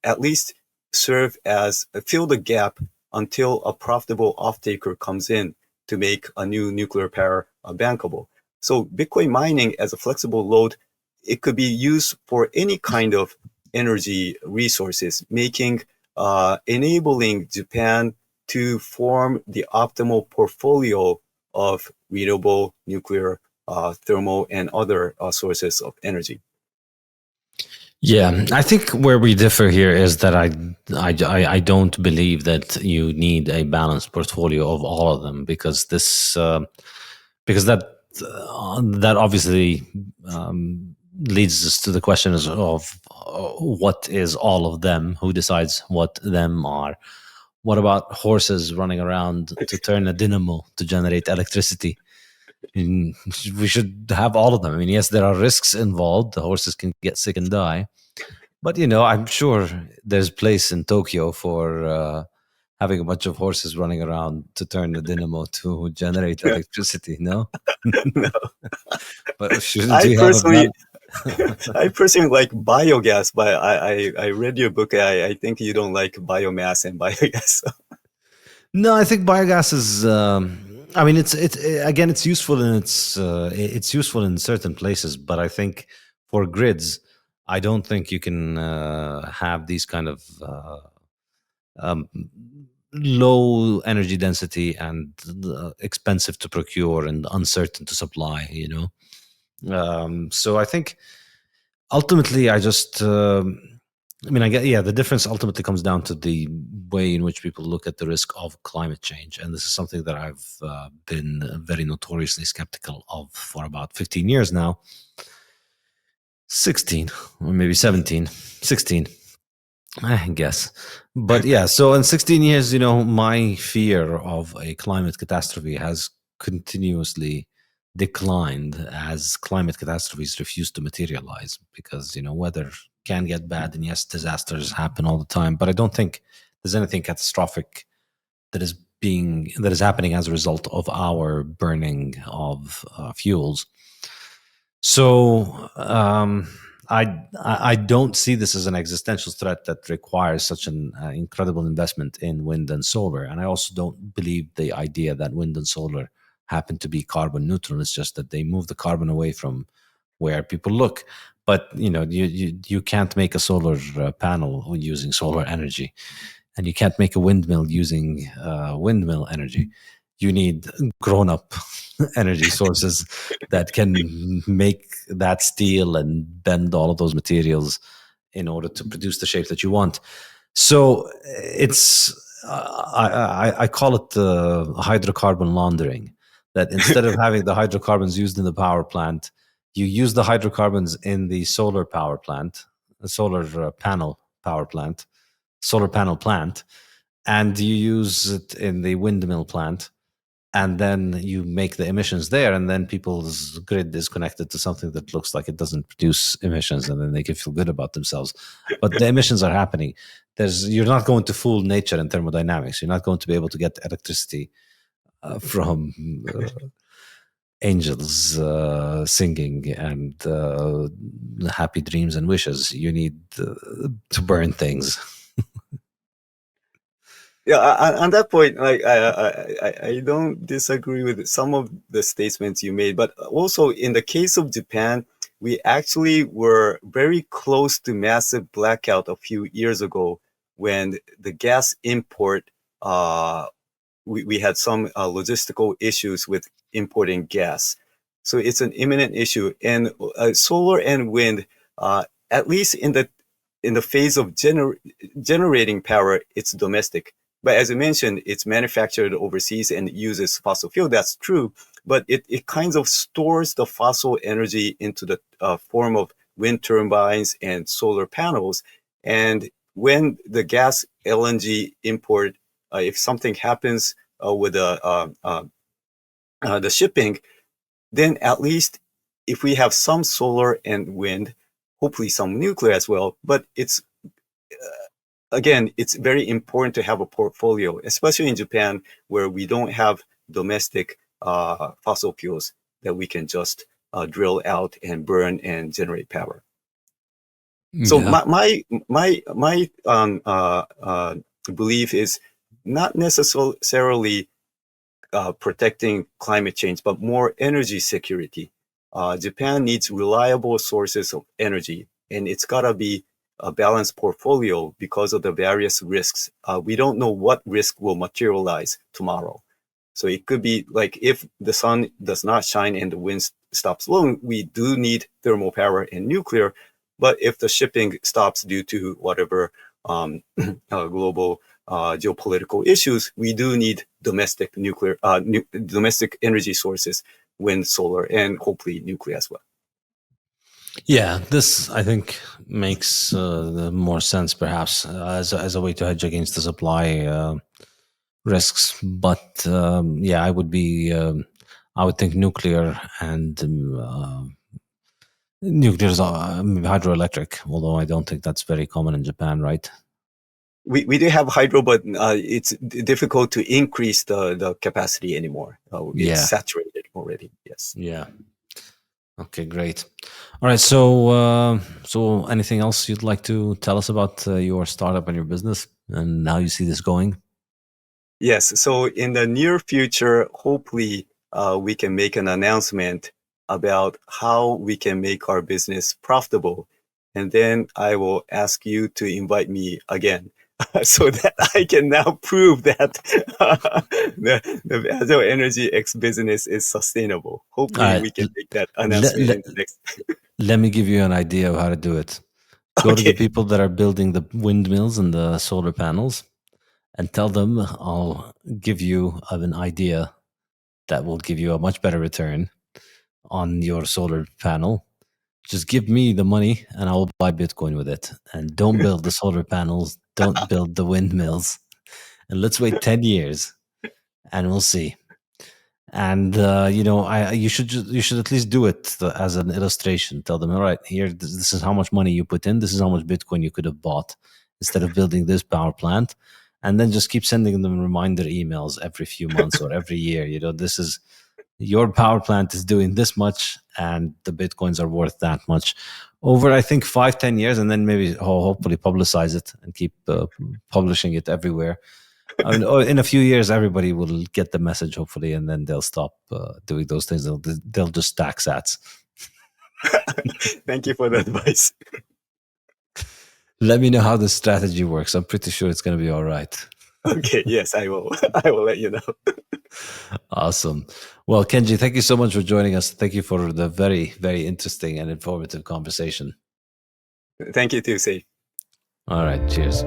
S2: at least serve as fill the gap until a profitable off-taker comes in to make a new nuclear power bankable. So Bitcoin mining as a flexible load, it could be used for any kind of energy resources, enabling Japan to form the optimal portfolio of renewable, nuclear, thermal, and other sources of energy.
S1: Yeah, I think where we differ here is that I don't believe that you need a balanced portfolio of all of them, because because that obviously leads us to the question of what is all of them, who decides what them are. What about horses running around to turn a dynamo to generate electricity? We should have all of them. I mean, yes, there are risks involved. The horses can get sick and die, but I'm sure there's place in Tokyo for having a bunch of horses running around to turn the dynamo to generate electricity. No,
S2: No.
S1: but shouldn't
S2: I
S1: we have a
S2: personally, I personally like biogas, but I read your book. I think you don't like biomass and biogas.
S1: No, I think biogas is. I mean, it's again, it's useful in it's useful in certain places, but I think for grids, I don't think you can have these kind of um, low energy density and expensive to procure and uncertain to supply. So I think ultimately, I just. I mean, I get, yeah, the difference ultimately comes down to the way in which people look at the risk of climate change. And this is something that I've been very notoriously skeptical of for about 15 years now. 16, or maybe 17, 16, I guess. But yeah, so in 16 years, my fear of a climate catastrophe has continuously declined as climate catastrophes refuse to materialize, because weather can get bad, and yes, disasters happen all the time, but I don't think there's anything catastrophic that is happening as a result of our burning of fuels. So I don't see this as an existential threat that requires such an incredible investment in wind and solar. And I also don't believe the idea that wind and solar happen to be carbon neutral. It's just that they move the carbon away from where people look. But you can't make a solar panel using solar energy, and you can't make a windmill using windmill energy. You need grown-up energy sources that can make that steel and bend all of those materials in order to produce the shape that you want. So it's I call it hydrocarbon laundering. That instead of having the hydrocarbons used in the power plant, you use the hydrocarbons in the solar power plant, the solar panel power plant, solar panel plant, and you use it in the windmill plant, and then you make the emissions there, and then people's grid is connected to something that looks like it doesn't produce emissions, and then they can feel good about themselves. But the emissions are happening. You're not going to fool nature in thermodynamics. You're not going to be able to get electricity from angels singing and happy dreams and wishes. You need to burn things.
S2: Yeah, on that point, like I don't disagree with some of the statements you made, but also in the case of Japan, we actually were very close to massive blackout a few years ago when the gas import, uh, we had some logistical issues with importing gas. So it's an imminent issue. And solar and wind, at least in the phase of generating power, it's domestic. But as you mentioned, it's manufactured overseas and uses fossil fuel. That's true. But it kind of stores the fossil energy into the form of wind turbines and solar panels. And when the gas LNG import, if something happens with the shipping, then at least if we have some solar and wind, hopefully some nuclear as well, but it's again, it's very important to have a portfolio, especially in Japan, where we don't have domestic fossil fuels that we can just drill out and burn and generate power. So
S1: Yeah.
S2: my belief is not necessarily protecting climate change, but more energy security. Japan needs reliable sources of energy, and it's got to be a balanced portfolio because of the various risks. We don't know what risk will materialize tomorrow. So it could be like if the sun does not shine and the wind stops blowing, we do need thermal power and nuclear. But if the shipping stops due to whatever global geopolitical issues, we do need domestic nuclear, domestic energy sources, wind, solar, and hopefully nuclear as well.
S1: Yeah, this I think makes more sense, perhaps as a way to hedge against the supply risks. But yeah, I would think nuclear and nuclear is hydroelectric. Although I don't think that's very common in Japan, right?
S2: We do have hydro, but it's difficult to increase the capacity anymore. It's
S1: Yeah,
S2: saturated already. Yes.
S1: yeah. Okay, great. All right, so anything else you'd like to tell us about your startup and your business and how you see this going?
S2: Yes. So in the near future, hopefully, we can make an announcement about how we can make our business profitable. And then I will ask you to invite me again so that I can now prove that the Vaso Energy X business is sustainable. Hopefully,
S1: Uh,
S2: we can make that
S1: let,
S2: announcement
S1: let,
S2: in the next.
S1: let me give you an idea of how to do it. Go to the
S2: Okay.
S1: people that are building the windmills and the solar panels and tell them I'll give you an idea that will give you a much better return on your solar panel. Just give me the money and I will buy Bitcoin with it. And don't build the solar panels, don't build the windmills. And let's wait 10 years and we'll see. And you should at least do it as an illustration. Tell them, all right, here, this is how much money you put in. This is how much Bitcoin you could have bought instead of building this power plant. And then just keep sending them reminder emails every few months or every year. This is your power plant is doing this much and the Bitcoins are worth that much over, I think, 5-10 years. And then maybe hopefully publicize it and keep publishing it everywhere. In a few years, everybody will get the message, hopefully, and then they'll stop doing those things. They'll just stack sats.
S2: Thank you for the advice.
S1: Let me know how this strategy works. I'm pretty sure it's going to be all right.
S2: Okay. Yes, I will. I will let you know.
S1: Awesome. Well, Kenji, thank you so much for joining us. Thank you for the very, very interesting and informative conversation.
S2: Thank you too, Safe.
S1: All right. Cheers.